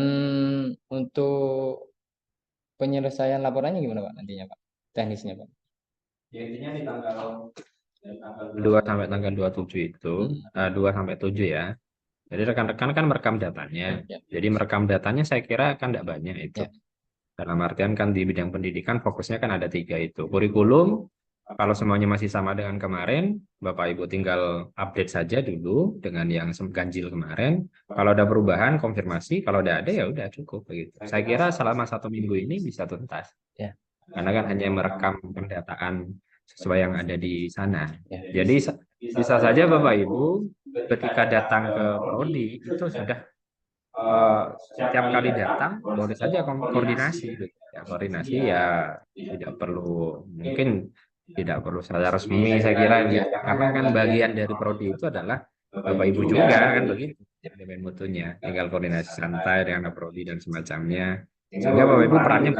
untuk penyelesaian laporannya gimana Pak nantinya Pak? Teknisnya Pak?
Ya, intinya di tanggal 2 sampai tanggal 27 itu 2 sampai 7 ya. Jadi rekan-rekan kan merekam datanya.
Ya.
Jadi merekam datanya saya kira kan tidak banyak itu.
Ya.
Dalam artian kan di bidang pendidikan fokusnya kan ada 3 itu. Kurikulum, kalau semuanya masih sama dengan kemarin, Bapak Ibu tinggal update saja dulu dengan yang ganjil kemarin. Kalau ada perubahan, konfirmasi. Kalau tidak ada ya udah cukup begitu. Saya kira selama 1 minggu ini bisa tuntas.
Ya.
Karena kan hanya merekam pendataan sesuai yang ada di sana.
Ya.
Jadi bisa saja Bapak Ibu ketika datang ke prodi itu sudah setiap kali datang boleh saja koordinasi gitu. Ya, koordinasi ya tidak perlu mungkin tidak perlu secara resmi saya kira ya. Karena kan bagian dari prodi itu adalah Bapak Ibu juga kan begitu elemen mutunya tinggal koordinasi santai dengan prodi dan semacamnya sehingga Bapak Ibu perannya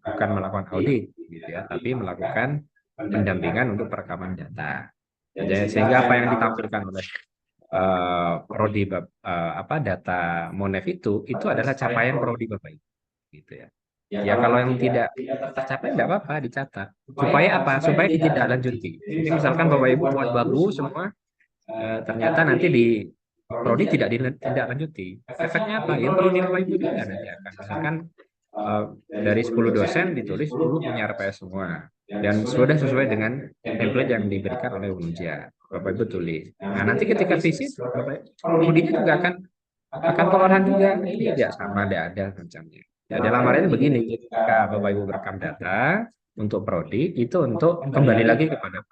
bukan melakukan audit gitu ya tapi melakukan pendampingan untuk perekaman data. Sehingga apa yang ditampilkan oleh prodi apa data Monef itu adalah capaian prodi Bapak Ibu, gitu ya. Ya kalau yang tidak tercapai tidak apa-apa dicatat. Supaya apa? Supaya ditindaklanjuti. Jadi misalkan Bapak Ibu buat bagus semua, ternyata nanti di prodi tidak ditindaklanjuti. Efeknya apa? Ya prodi Bapak Ibu juga nanti akan misalkan dari 10 dosen ditulis 10 punya RPS semua dan sudah sesuai dengan template yang diberikan oleh Unja. Bapak Ibu tulis. Nah, nanti ketika visit Bapak prodinya juga akan kelurahan juga ini tidak sama, tidak ada macamnya. Ya, dalam hal ini begini, ketika Bapak Ibu berekam data untuk prodi itu untuk kembali lagi kepada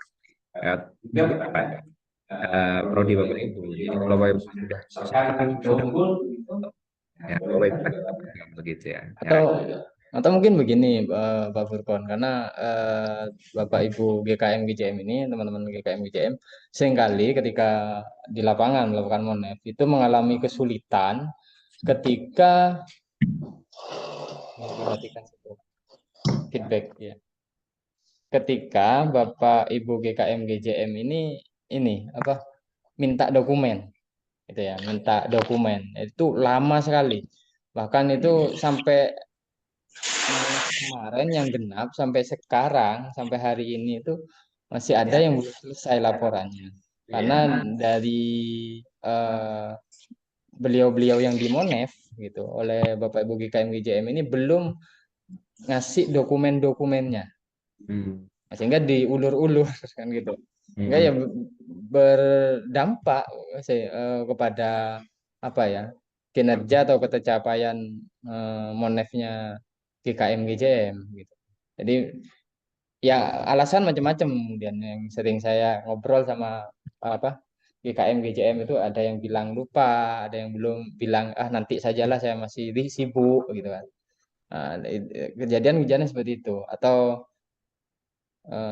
prodi Bapak Ibu. Jadi kalau Bapak Ibu sudah ya, Bapak Ibu kan begitu ya.
Atau mungkin begini, Pak Furkon, karena Bapak Ibu GKM GJM ini, teman-teman GKM GJM, seringkali ketika di lapangan melakukan Monef itu mengalami kesulitan ketika feedback ya. Ketika Bapak Ibu GKM GJM ini apa minta dokumen, gitu ya, minta dokumen itu lama sekali, bahkan itu sampai kemarin yang genap sampai sekarang sampai hari ini itu masih ada yang belum selesai laporannya karena dari beliau-beliau yang di Monef gitu oleh Bapak Ibu GKM GJM ini belum ngasih dokumen-dokumennya, sehingga diulur-ulur kan gitu, sehingga ya berdampak kepada apa ya kinerja atau ketecapaian Monefnya GKM GJM gitu. Jadi ya alasan macam-macam kemudian yang sering saya ngobrol sama apa GKM GJM itu ada yang bilang lupa, ada yang belum bilang nanti sajalah saya masih sibuk gitu kan. Nah, kejadian-kejadian seperti itu atau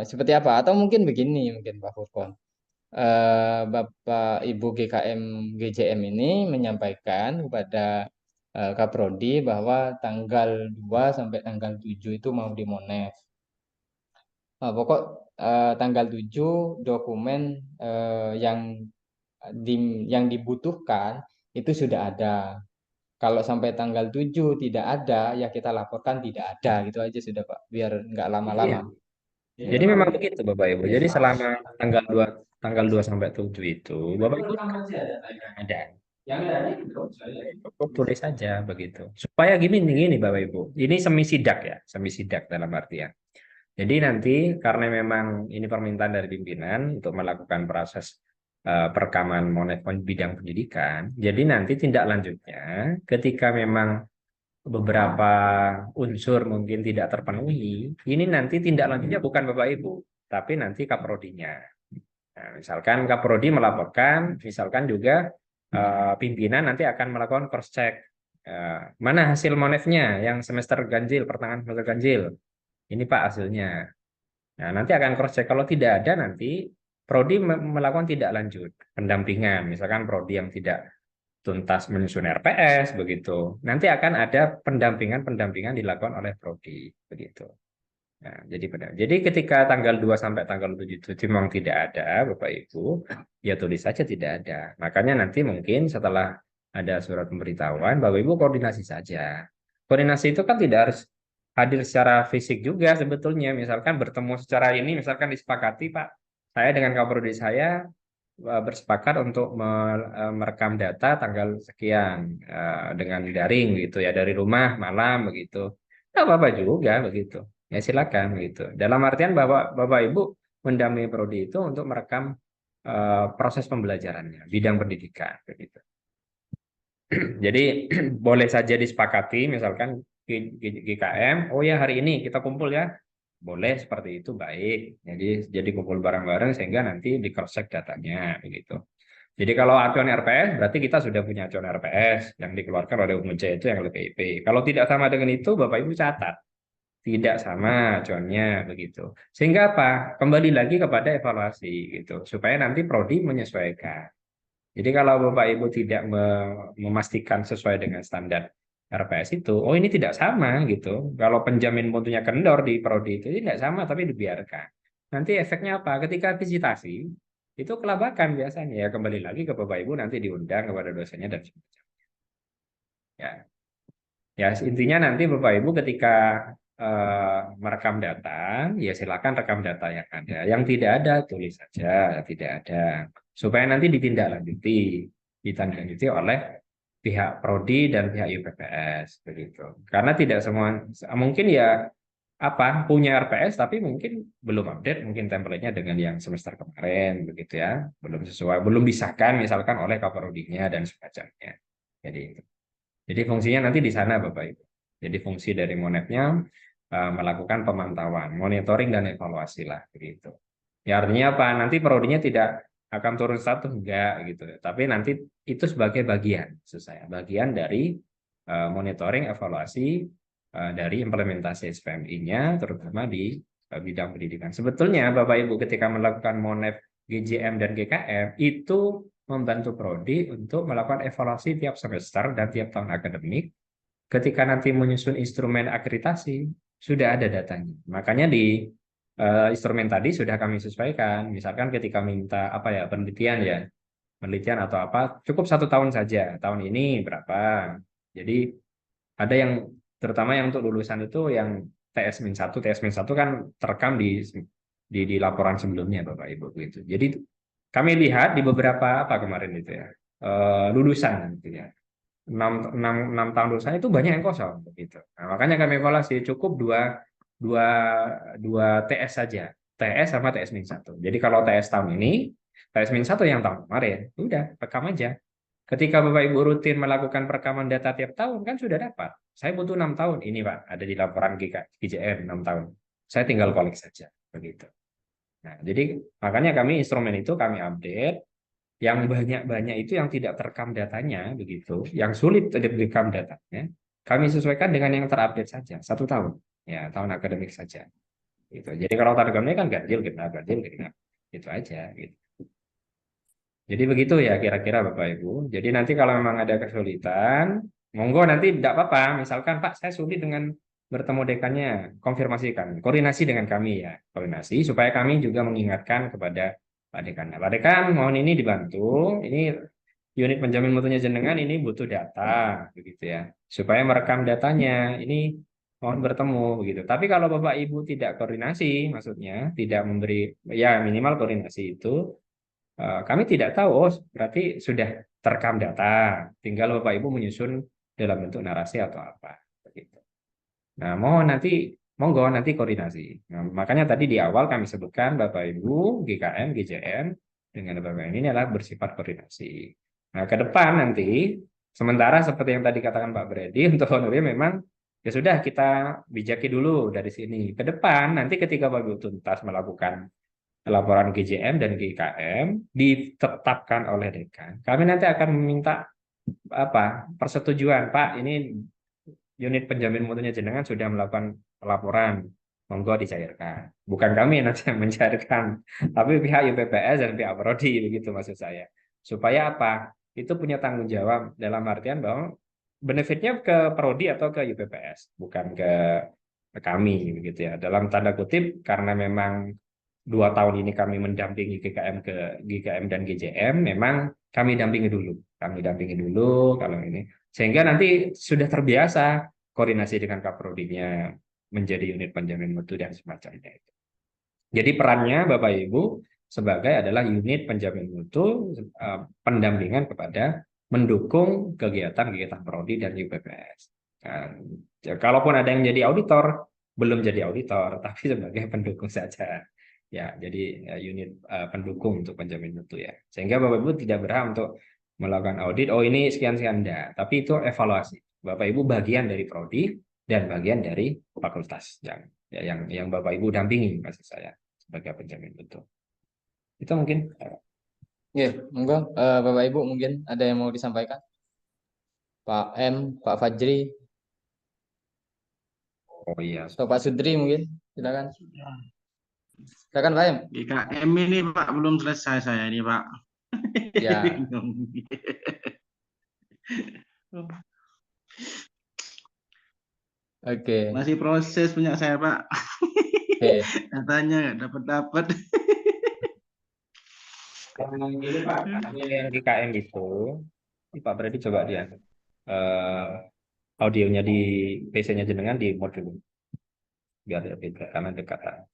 seperti apa? Atau mungkin begini mungkin Pak Furkon. Bapak Ibu GKM GJM ini menyampaikan kepada Kaprodi bahwa tanggal 2 sampai tanggal 7 itu mau di Monef. Pokok tanggal 7 dokumen yang dibutuhkan itu sudah ada. Kalau sampai tanggal 7 tidak ada, ya kita laporkan tidak ada. Gitu aja sudah Pak, biar nggak lama-lama.
Jadi memang begitu Bapak Ibu. Jadi selama tanggal 2 sampai 7 itu Bapak Ibu ada. Cukup tulis saja begitu. Supaya gini Bapak Ibu. Ini semi sidak ya, semi sidak dalam artian. Jadi nanti karena memang ini permintaan dari pimpinan untuk melakukan proses perekaman Monef bidang pendidikan. Jadi nanti tindak lanjutnya ketika memang beberapa unsur mungkin tidak terpenuhi, ini nanti tindak lanjutnya bukan Bapak Ibu, tapi nanti Kaprodinya. Nah, misalkan Kaprodi melaporkan, misalkan juga pimpinan nanti akan melakukan cross check. Mana hasil Monefnya yang semester ganjil, pertengahan semester ganjil. Ini Pak hasilnya. Nah, nanti akan cross check. Kalau tidak ada nanti Prodi melakukan tidak lanjut pendampingan. Misalkan Prodi yang tidak tuntas menyusun RPS begitu. Nanti akan ada pendampingan dilakukan oleh prodi begitu. Nah, jadi ketika tanggal 2 sampai tanggal 7 itu memang tidak ada Bapak Ibu, ya tulis saja tidak ada. Makanya nanti mungkin setelah ada surat pemberitahuan Bapak Ibu koordinasi saja. Koordinasi itu kan tidak harus hadir secara fisik juga sebetulnya. Misalkan bertemu secara ini misalkan disepakati Pak, saya dengan Kaprodi saya bersepakat untuk merekam data tanggal sekian dengan daring gitu ya dari rumah malam begitu. Nggak apa-apa juga begitu. Ya silakan gitu. Dalam artian bahwa Bapak Ibu mendampingi prodi itu untuk merekam proses pembelajarannya bidang pendidikan begitu. Jadi boleh saja disepakati misalkan GKM, oh ya hari ini kita kumpul ya. Boleh seperti itu baik. Jadi kumpul bareng-bareng sehingga nanti di cross check datanya begitu. Jadi kalau acuan RPS berarti kita sudah punya acuan RPS yang dikeluarkan oleh UMJ itu yang LPIP. Kalau tidak sama dengan itu Bapak Ibu catat. Tidak sama acuannya begitu. Sehingga apa? Kembali lagi kepada evaluasi gitu supaya nanti prodi menyesuaikan. Jadi kalau Bapak Ibu tidak memastikan sesuai dengan standar RPS itu, oh ini tidak sama gitu. Kalau penjamin mutunya kendor di prodi itu tidak sama tapi dibiarkan. nanti efeknya apa? Ketika visitasi, itu kelabakan biasanya. Ya kembali lagi ke Bapak Ibu nanti diundang kepada dosennya dan sebagainya. Ya, ya intinya nanti Bapak Ibu ketika merekam data, ya silakan rekam data yang ada. Yang tidak ada tulis saja tidak ada, supaya nanti ditindaklanjuti oleh pihak prodi dan pihak UPPS begitu. Karena tidak semua mungkin ya punya RPS tapi mungkin belum update mungkin template-nya dengan yang semester kemarin begitu ya, belum sesuai, belum disahkan misalkan oleh kaprodinya dan semacamnya. Jadi fungsinya nanti di sana Bapak Ibu. Jadi fungsi dari Monepnya melakukan pemantauan, monitoring dan evaluasi lah begitu. Ya artinya apa? Nanti prodinya tidak akan turun status enggak gitu. Tapi nanti itu sebagai bagian, maksud saya, bagian dari monitoring evaluasi dari implementasi SPMI-nya terutama di bidang pendidikan. Sebetulnya Bapak Ibu ketika melakukan Monep, GJM dan GKM itu membantu prodi untuk melakukan evaluasi tiap semester dan tiap tahun akademik. Ketika nanti menyusun instrumen akreditasi sudah ada datanya. Makanya di instrumen tadi sudah kami sesuaikan. Misalkan ketika minta penelitian atau apa, cukup 1 tahun saja. Tahun ini berapa? Jadi ada yang terutama yang untuk lulusan itu yang TS-1, TS-1 kan terekam di laporan sebelumnya Bapak Ibu gitu. Jadi kami lihat di beberapa kemarin itu ya lulusan gitu ya. 6 tahun lulusan itu banyak yang kosong gitu. Nah, makanya kami evaluasi cukup dua, dua TS saja. TS sama TS-1. Jadi kalau TS tahun ini, TS-1 yang tahun kemarin, udah rekam aja. Ketika Bapak Ibu rutin melakukan perekaman data tiap tahun, kan sudah dapat. Saya butuh 6 tahun. Ini Pak, ada di laporan GJM 6 tahun. Saya tinggal kolek saja. Begitu. Nah, jadi makanya kami instrumen itu kami update. Yang banyak-banyak itu yang tidak terekam datanya, begitu. Yang sulit direkam datanya, kami sesuaikan dengan yang terupdate saja. 1 tahun. Ya, tahun akademik saja. Gitu. Jadi kalau targetnya kan ganjil, genap. Itu aja. Gitu. Jadi begitu ya kira-kira Bapak Ibu. Jadi nanti kalau memang ada kesulitan, monggo nanti tidak apa-apa. Misalkan Pak, saya sulit dengan bertemu dekannya, konfirmasikan, koordinasi dengan kami ya, koordinasi supaya kami juga mengingatkan kepada Pak Dekan. Pak Dekan, mohon ini dibantu. Ini unit penjamin mutunya jenengan ini butuh data, begitu ya, supaya merekam datanya. Ini mohon bertemu begitu. Tapi kalau Bapak Ibu tidak koordinasi, maksudnya tidak memberi ya minimal koordinasi itu. Kami tidak tahu, berarti sudah terekam data, tinggal Bapak Ibu menyusun dalam bentuk narasi atau apa. Begitu. Nah, monggo nanti koordinasi. Nah, makanya tadi di awal kami sebutkan Bapak Ibu, GKM, GJM, dengan Bapak ini adalah bersifat koordinasi. Nah, ke depan nanti, sementara seperti yang tadi katakan Pak Brady, untuk honorer memang ya sudah kita bijaki dulu dari sini. Ke depan, nanti ketika Bapak Ibu tuntas melakukan laporan GJM dan GKM ditetapkan oleh dekan. Kami nanti akan meminta persetujuan, Pak, ini unit penjamin mutunya jenengan sudah melakukan laporan, monggo dicairkan. Bukan kami nanti yang mencairkan, tapi pihak UPPS dan pihak prodi begitu maksud saya. Supaya apa? Itu punya tanggung jawab dalam artian bahwa benefitnya ke prodi atau ke UPPS, bukan ke kami begitu ya. Dalam tanda kutip karena memang 2 tahun ini kami mendampingi GKM dan GJM, memang kami dampingi dulu kalau ini, sehingga nanti sudah terbiasa koordinasi dengan kaprodinya menjadi unit penjamin mutu dan semacamnya itu. Jadi perannya Bapak Ibu sebagai adalah unit penjamin mutu pendampingan kepada mendukung kegiatan prodi dan UPPS. Kalaupun ada yang jadi auditor, belum jadi auditor, tapi sebagai pendukung saja. Ya, jadi unit pendukung untuk penjamin mutu ya. Sehingga Bapak Ibu tidak berhak untuk melakukan audit, oh ini sekian-sekian enggak. Tapi itu evaluasi. Bapak Ibu bagian dari prodi dan bagian dari fakultas yang Bapak Ibu dampingi maksud saya sebagai penjamin mutu. Itu mungkin.
Ya, monggo Bapak Ibu mungkin ada yang mau disampaikan. Pak M, Pak Fajri,
Oh iya.
atau Pak Sudri mungkin, silakan. Silakan Pak M.
GKM ini Pak belum selesai saya ini Pak.
Ya. Oke.
Masih proses punya saya Pak. Datanya nggak dapat.
Ini Pak, yang GKM itu, ini Pak Brady coba dia audionya di PC-nya jenengan di mode dulu, biar dia beda karena dekat.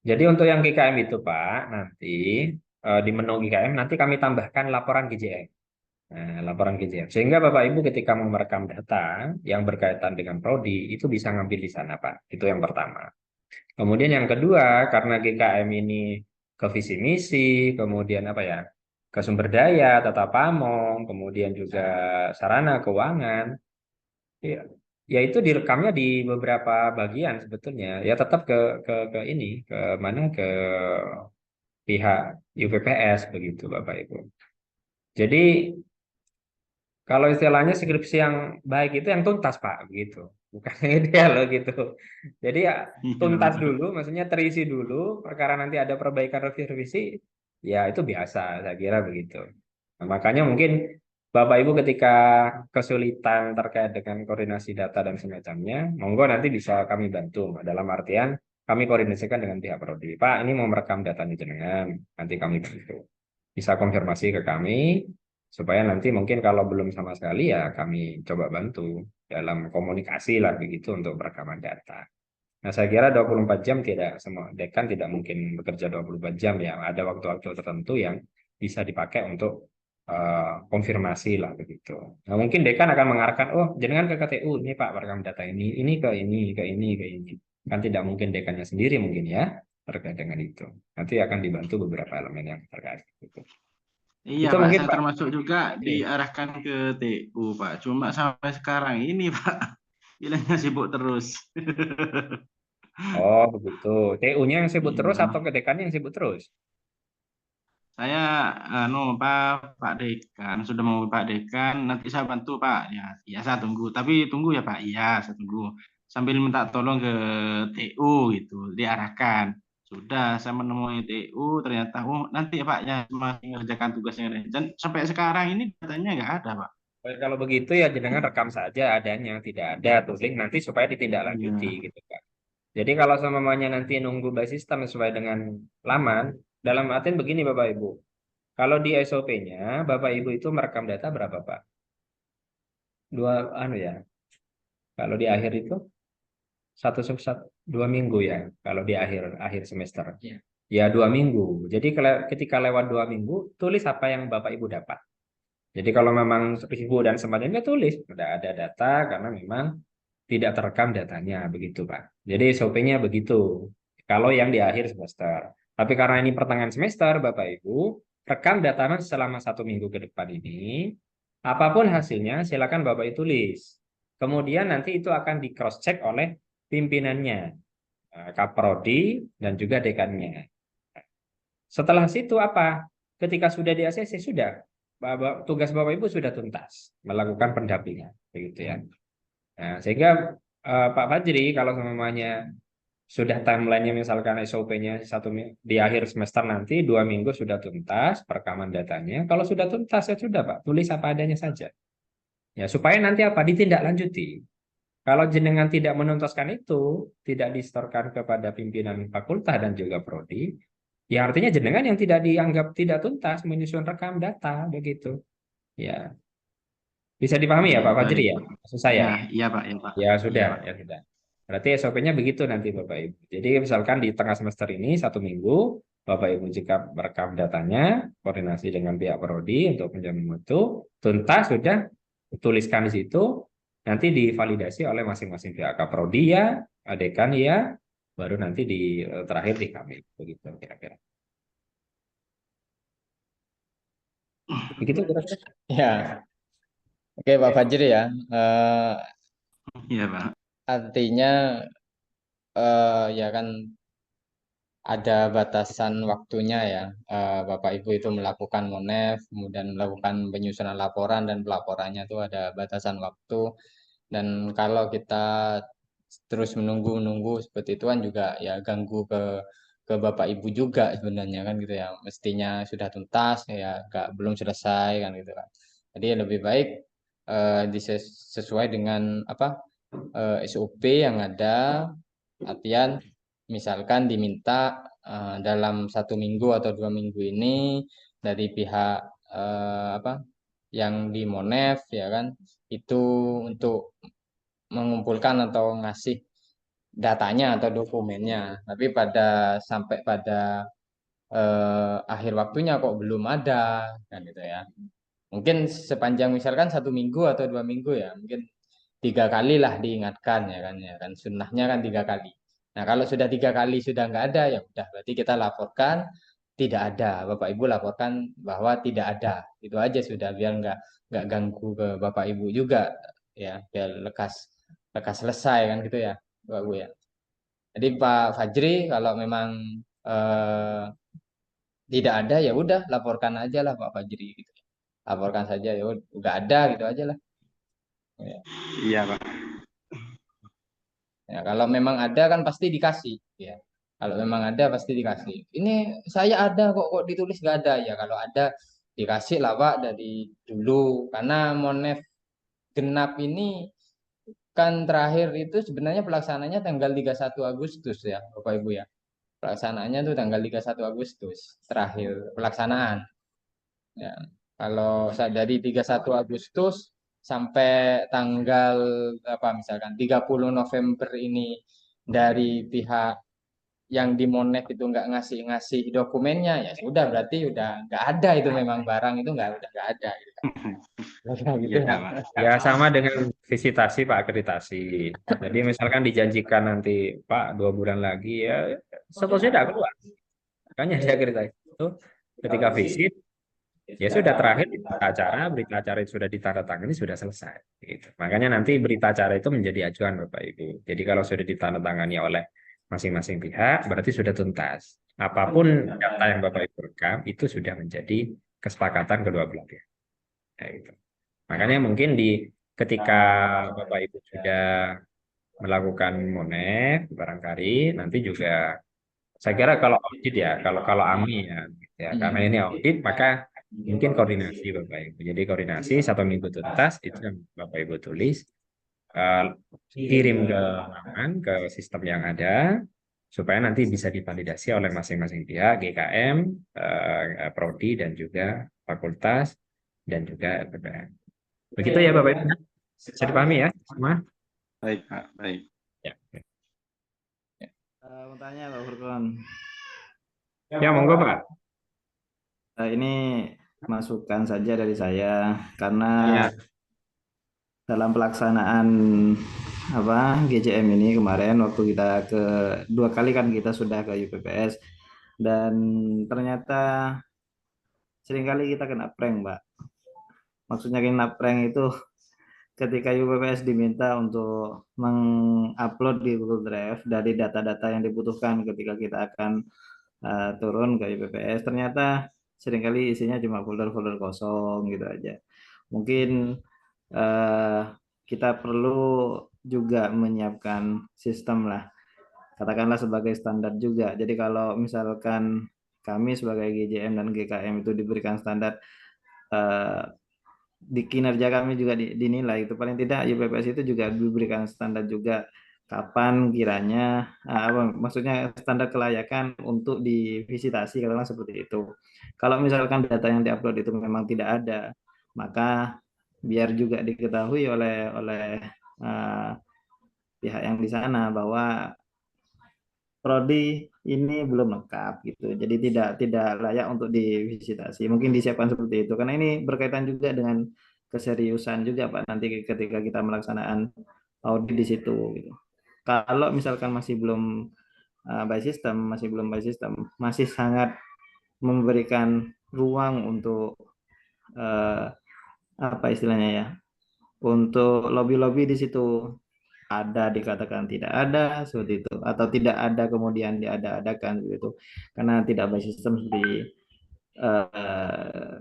Jadi untuk yang GKM itu Pak, nanti di menu GKM nanti kami tambahkan laporan GJM. Nah, laporan GJM. Sehingga Bapak Ibu ketika mau merekam data yang berkaitan dengan prodi itu bisa ngambil di sana Pak. Itu yang pertama. Kemudian yang kedua, karena GKM ini ke visi misi, kemudian apa ya, ke sumber daya, tata pamong, kemudian juga sarana keuangan, ya, ya itu direkamnya di beberapa bagian sebetulnya. Ya tetap ke ini, ke mana, ke pihak UPPS begitu Bapak Ibu. Jadi kalau istilahnya skripsi yang baik itu yang tuntas Pak, begitu. Bukan yang ideal loh gitu. Jadi ya
Iya,
tuntas
betul.
dulu, maksudnya terisi dulu, perkara nanti ada perbaikan revisi-revisi, ya itu biasa, saya kira begitu. Nah, makanya mungkin Bapak Ibu ketika kesulitan terkait dengan koordinasi data dan semacamnya, monggo nanti bisa kami bantu. Dalam artian kami koordinasikan dengan pihak prodi. Pak, ini mau merekam datanya jenengan, nanti kami bantu. Bisa konfirmasi ke kami, supaya nanti mungkin kalau belum sama sekali ya kami coba bantu dalam komunikasi lah begitu untuk perekaman data. Nah, saya kira 24 jam tidak semua dekan tidak mungkin bekerja 24 jam ya. Ada waktu-waktu tertentu yang bisa dipakai untuk konfirmasi lah begitu. Nah, mungkin dekan akan mengarahkan, oh jangan ke KTU ini Pak perekam data ini ke ini, ke ini, ke ini. Kan tidak mungkin dekannya sendiri mungkin ya terkait dengan itu. Nanti akan dibantu beberapa elemen yang terkait. Gitu.
Iya
Itu
Pak,
mungkin
saya
Pak.
termasuk juga
Oke.
diarahkan ke TU Pak. Cuma sampai sekarang ini Pak, bilangnya sibuk terus.
Oh, begitu. TU-nya yang sibuk terus
Iya.
atau ke dekannya yang sibuk terus?
Saya Pak Dekan sudah mau Pak Dekan, nanti saya bantu Pak. Ya, ya saya tunggu. Tapi tunggu ya Pak. Iya, saya tunggu. Sambil minta tolong ke TU gitu, diarahkan. Sudah saya menemui TU, ternyata oh nanti ya Pak ya masih mengerjakan tugasnya. Dan sampai sekarang ini datanya nggak ada Pak.
Kalau begitu ya jenengan rekam saja adanya, tidak ada tuh link nanti supaya ditindaklanjuti
Iya.
gitu Pak. Jadi kalau semuanya nanti nunggu by system sesuai dengan laman, dalam artian begini Bapak Ibu. Kalau di SOP-nya Bapak Ibu itu merekam data berapa Pak? Anu ya. Kalau di akhir itu satu 2 minggu ya. Kalau di akhir akhir semester. Ya 2 minggu. Jadi ketika lewat 2 minggu, tulis apa yang Bapak Ibu dapat. Jadi kalau memang ribu dan semacamnya tulis, sudah ada data karena memang tidak terekam datanya, begitu Pak. Jadi SOP-nya begitu. Kalau yang di akhir semester. Tapi karena ini pertengahan semester, Bapak Ibu, rekam datanya selama 1 minggu ke depan ini. Apapun hasilnya, silakan Bapak Ibu tulis. Kemudian nanti itu akan di cross check oleh pimpinannya, Kaprodi dan juga dekannya. Setelah situ apa? Ketika sudah di ACC sudah tugas Bapak Ibu sudah tuntas melakukan pendampingan, begitu ya. Nah, sehingga Pak Fajri kalau semuanya sudah timelinenya misalkan SOP-nya di akhir semester nanti 2 minggu sudah tuntas perekaman datanya. Kalau sudah tuntas ya sudah Pak, tulis apa adanya saja. Ya supaya nanti apa ditindaklanjuti. Kalau jenengan tidak menuntaskan itu, tidak disetorkan kepada pimpinan fakultas dan juga prodi, ya artinya jenengan yang tidak dianggap tidak tuntas menyusun rekam data begitu. Ya, bisa dipahami ya
Iya,
Pak Fajri
baik
ya?
Pak.
Maksud saya.
Ya, iya Pak, ya Pak.
Ya
Iya
sudah,
Pak.
ya sudah. Berarti SOP-nya begitu nanti Bapak Ibu. Jadi misalkan di tengah semester ini 1 minggu, Bapak Ibu jika merekam datanya, koordinasi dengan pihak prodi untuk penjamin mutu, tuntas sudah tuliskan di situ, nanti divalidasi oleh masing-masing pihak kaprodi ya, dekan ya, baru nanti di terakhir di kami, begitu kira-kira. Begitu kira-kira.
Ya, oke Pak Fajri ya.
Iya Pak.
Artinya ya kan ada batasan waktunya ya. Bapak Ibu itu melakukan monef, kemudian melakukan penyusunan laporan dan pelaporannya itu ada batasan waktu. Dan kalau kita terus menunggu-menunggu seperti itu kan juga ya ganggu ke Bapak Ibu juga sebenarnya kan gitu ya. Mestinya sudah tuntas ya belum selesai kan gitu kan. Jadi lebih baik sesuai dengan apa SOP yang ada Artian misalkan diminta dalam 1 minggu atau 2 minggu ini dari pihak apa yang di Monef ya kan itu untuk mengumpulkan atau ngasih datanya atau dokumennya, tapi sampai pada akhir waktunya kok belum ada kan gitu ya. Mungkin sepanjang misalkan 1 minggu atau 2 minggu ya, mungkin 3 kali lah diingatkan ya kan sunnahnya kan 3 kali. Nah kalau sudah 3 kali sudah nggak ada ya udah berarti kita laporkan tidak ada. Bapak Ibu laporkan bahwa tidak ada. Itu aja sudah biar nggak ganggu ke Bapak Ibu juga ya biar lekas lekas selesai kan gitu ya Bapak Ibu ya. Jadi Pak Fajri kalau memang eh, tidak ada ya udah laporkan aja lah Pak Fajri gitu. Laporkan saja ya udah ada gitu aja lah. Ya.
Iya, Pak.
Ya, kalau memang ada kan pasti dikasih ya. Kalau memang ada pasti dikasih. Ini saya ada kok ditulis nggak ada ya. Kalau ada dikasih lah Pak dari dulu karena Monef genap ini kan terakhir itu sebenarnya pelaksananya tanggal 31 Agustus ya Bapak Ibu ya. Pelaksanaannya tuh tanggal 31 Agustus terakhir pelaksanaan. Ya. Kalau dari 31 Agustus sampai tanggal apa misalkan 30 November ini dari pihak yang di Monet itu nggak ngasih dokumennya ya sudah berarti udah nggak ada itu memang barang itu udah nggak ada gitu kan. Gitu
Iya,
ya.
Pak.
Ya sama dengan visitasi Pak, akreditasi. Jadi misalkan dijanjikan nanti Pak 2 bulan lagi ya, seterusnya tidak keluar. Makanya saya akreditasi itu ketika visit ya sudah terakhir berita acara itu sudah ditandatangani sudah selesai. Gitu. Makanya nanti berita acara itu menjadi acuan Bapak Ibu. Jadi kalau sudah ditandatangani oleh masing-masing pihak berarti sudah tuntas. Apapun data yang Bapak Ibu rekam itu sudah menjadi kesepakatan kedua belah pihak. Kayak gitu. Makanya mungkin ketika Bapak Ibu sudah melakukan monet barangkali nanti juga saya kira kalau audit ya kalau AMI ya, gitu ya karena ini audit maka mungkin koordinasi Bapak Ibu. Jadi koordinasi 1 minggu tuntas itu yang Bapak Ibu tulis eh, kirim ke ke sistem yang ada supaya nanti bisa divalidasi oleh masing-masing pihak GKM, Prodi dan juga fakultas dan juga LPPM. Begitu ya Bapak Ibu. Bisa dipahami ya semua?
Baik, Pak. Baik.
Ya.
Mau tanya Pak Furkon.
Ya, monggo Pak.
Ini masukan saja dari saya karena
Ya.
dalam pelaksanaan GJM ini kemarin waktu kita ke 2 kali kan kita sudah ke UPPS dan ternyata seringkali kita kena prank, Mbak. Maksudnya kena prank itu ketika UPPS diminta untuk mengupload di Google Drive dari data-data yang dibutuhkan ketika kita akan turun ke UPPS, ternyata seringkali isinya cuma folder-folder kosong gitu aja. Mungkin kita perlu juga menyiapkan sistem lah, katakanlah sebagai standar juga. Jadi kalau misalkan kami sebagai GJM dan GKM itu diberikan standar di kinerja kami juga dinilai itu paling tidak UPPS itu juga diberikan standar juga kapan kiranya maksudnya standar kelayakan untuk divisitasi katakanlah seperti itu. Kalau misalkan data yang diupload itu memang tidak ada, maka biar juga diketahui oleh pihak yang di sana bahwa prodi ini belum lengkap gitu. Jadi tidak layak untuk divisitasi. Mungkin disiapkan seperti itu karena ini berkaitan juga dengan keseriusan juga Pak nanti ketika kita melaksanakan audit di situ gitu. Kalau misalkan masih belum by system, masih sangat memberikan ruang untuk apa istilahnya ya? Untuk lobby-lobby di situ ada dikatakan tidak ada seperti itu atau tidak ada kemudian diada-adakan begitu karena tidak by system seperti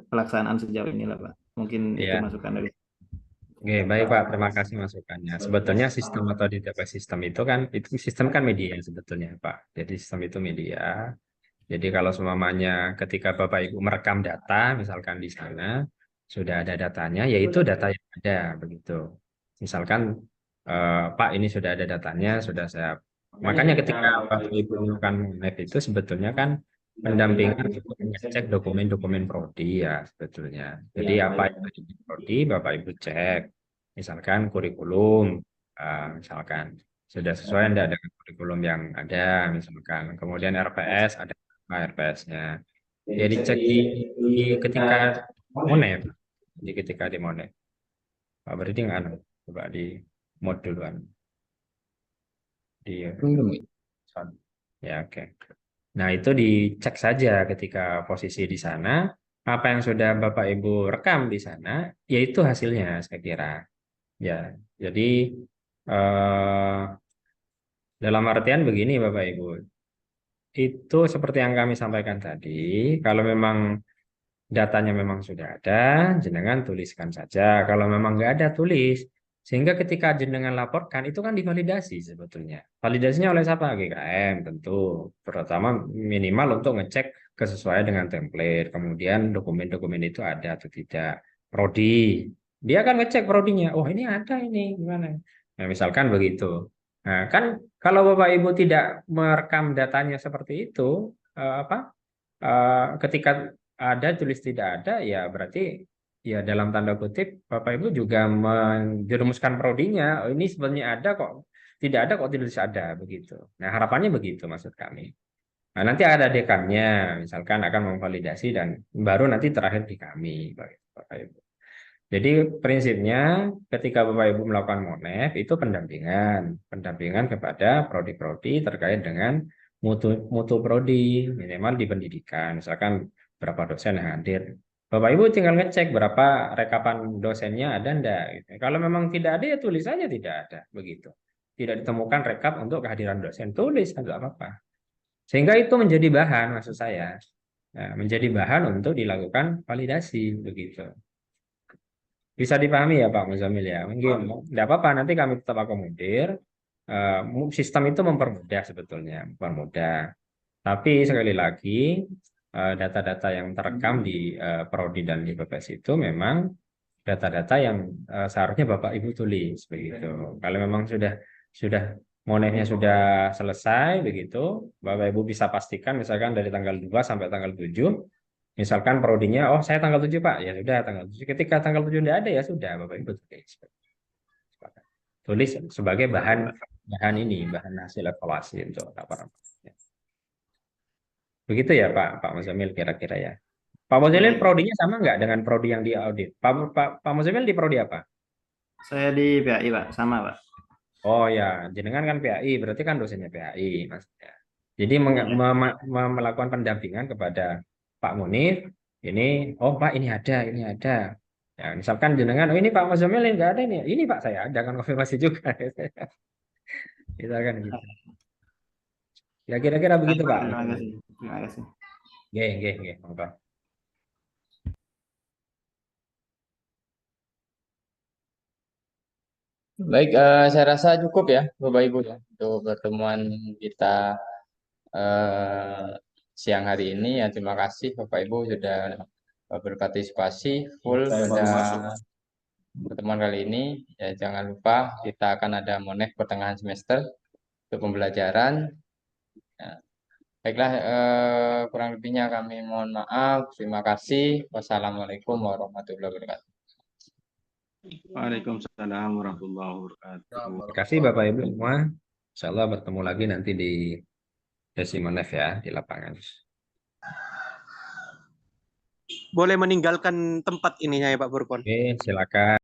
pelaksanaan sejauh ini lah Pak. Mungkin itu
Ya.
masukan dari.
Oke, baik Pak, terima kasih masukannya. Sebetulnya sistem atau database sistem itu kan sistem kan media sebetulnya Pak. Jadi sistem itu media. Jadi kalau semuanya ketika Bapak Ibu merekam data misalkan di sana sudah ada datanya, yaitu data yang ada begitu. Misalkan Pak ini sudah ada datanya, sudah saya Makanya ketika Bapak Ibu melakukan MONEF itu sebetulnya kan pendampingan untuk mengecek dokumen-dokumen prodi ya sebetulnya. Jadi apa yang ada di prodi Bapak Ibu cek, misalkan kurikulum, misalkan sudah sesuai enggak dengan kurikulum yang ada, misalkan. Kemudian RPS ada apa RPS-nya. Ya dicek di ketika MONEF, di ketika di MONEF. Pak berarti nggak coba di mode duluan. Di ya oke. Nah, itu dicek saja ketika posisi di sana, apa yang sudah Bapak Ibu rekam di sana, yaitu hasilnya saya kira. Ya, jadi eh, dalam artian begini Bapak Ibu, itu seperti yang kami sampaikan tadi, kalau memang datanya memang sudah ada, jenengan tuliskan saja. Kalau memang nggak ada, tulis. Sehingga ketika jenengan laporkan, itu kan divalidasi sebetulnya. Validasinya oleh siapa? GKM tentu. Terutama minimal untuk ngecek kesesuaian dengan template. Kemudian dokumen-dokumen itu ada atau tidak. Prodi. Dia akan ngecek prodinya. Oh ini ada ini. Gimana? Nah, misalkan begitu. Nah, kan kalau Bapak Ibu tidak merekam datanya seperti itu, ketika ada tulis tidak ada ya berarti ya dalam tanda kutip Bapak Ibu juga menjerumuskan prodinya. Oh, ini sebenarnya ada kok tidak ada kok tidak ada begitu. Nah harapannya begitu maksud kami. Nah, nanti ada dekannya misalkan akan memvalidasi dan baru nanti terakhir di kami Bapak Ibu. Jadi prinsipnya ketika Bapak Ibu melakukan MONEF itu pendampingan kepada prodi-prodi terkait dengan mutu prodi minimal di pendidikan. Misalkan berapa dosen yang hadir. Bapak Ibu tinggal ngecek berapa rekapan dosennya ada enggak gitu. Kalau memang tidak ada ya tulis saja tidak ada begitu. Tidak ditemukan rekap untuk kehadiran dosen, tulis enggak apa-apa. Sehingga itu menjadi bahan maksud saya. Nah, menjadi bahan untuk dilakukan validasi begitu. Bisa dipahami ya Pak Muzamil ya. Mungkin tidak apa-apa nanti kami tetap akomodir. Sistem itu mempermudah sebetulnya, mempermudah. Tapi sekali lagi data-data yang terekam di Prodi dan di BPS itu memang data-data yang seharusnya Bapak Ibu tulis begitu. Kalau memang sudah monefnya sudah selesai begitu, Bapak Ibu bisa pastikan misalkan dari tanggal 2 sampai tanggal 7. Misalkan prodinya, oh saya tanggal 7 Pak, ya sudah tanggal 7. Ketika tanggal 7 tidak ada ya sudah Bapak Ibu tulis. Tulis sebagai bahan bahan hasil evaluasi untuk laporan. Begitu ya Pak Muzamil kira-kira ya. Pak Muzamil prodinya sama nggak dengan prodi yang diaudit? Pak Muzamil di prodi apa?
Saya di PAI Pak, sama Pak.
Oh ya, jenengan kan PAI, berarti kan dosennya PAI maksudnya. Jadi melakukan pendampingan kepada Pak Munif, ini, oh Pak ini ada. Ya, misalkan jenengan, oh ini Pak Muzamil ini nggak ada ini Pak saya ada kan konfirmasi juga. Kita kan gitu. Ya kira-kira begitu Pak.
Terima kasih.
Nggih, monggo.
Baik, saya rasa cukup ya, Bapak Ibu ya, untuk pertemuan kita siang hari ini. Ya, terima kasih Bapak Ibu sudah berpartisipasi full pada pertemuan kali ini. Ya, jangan lupa kita akan ada MONEF pertengahan semester untuk pembelajaran. Ya. Baiklah, kurang lebihnya kami mohon maaf. Terima kasih. Wassalamualaikum warahmatullahi wabarakatuh.
Waalaikumsalam warahmatullahi wabarakatuh.
Terima kasih Bapak Ibu semua. Insya Allah bertemu lagi nanti di sesi MONEF ya di lapangan.
Boleh meninggalkan tempat ininya ya Pak Burkon.
Oke, silakan.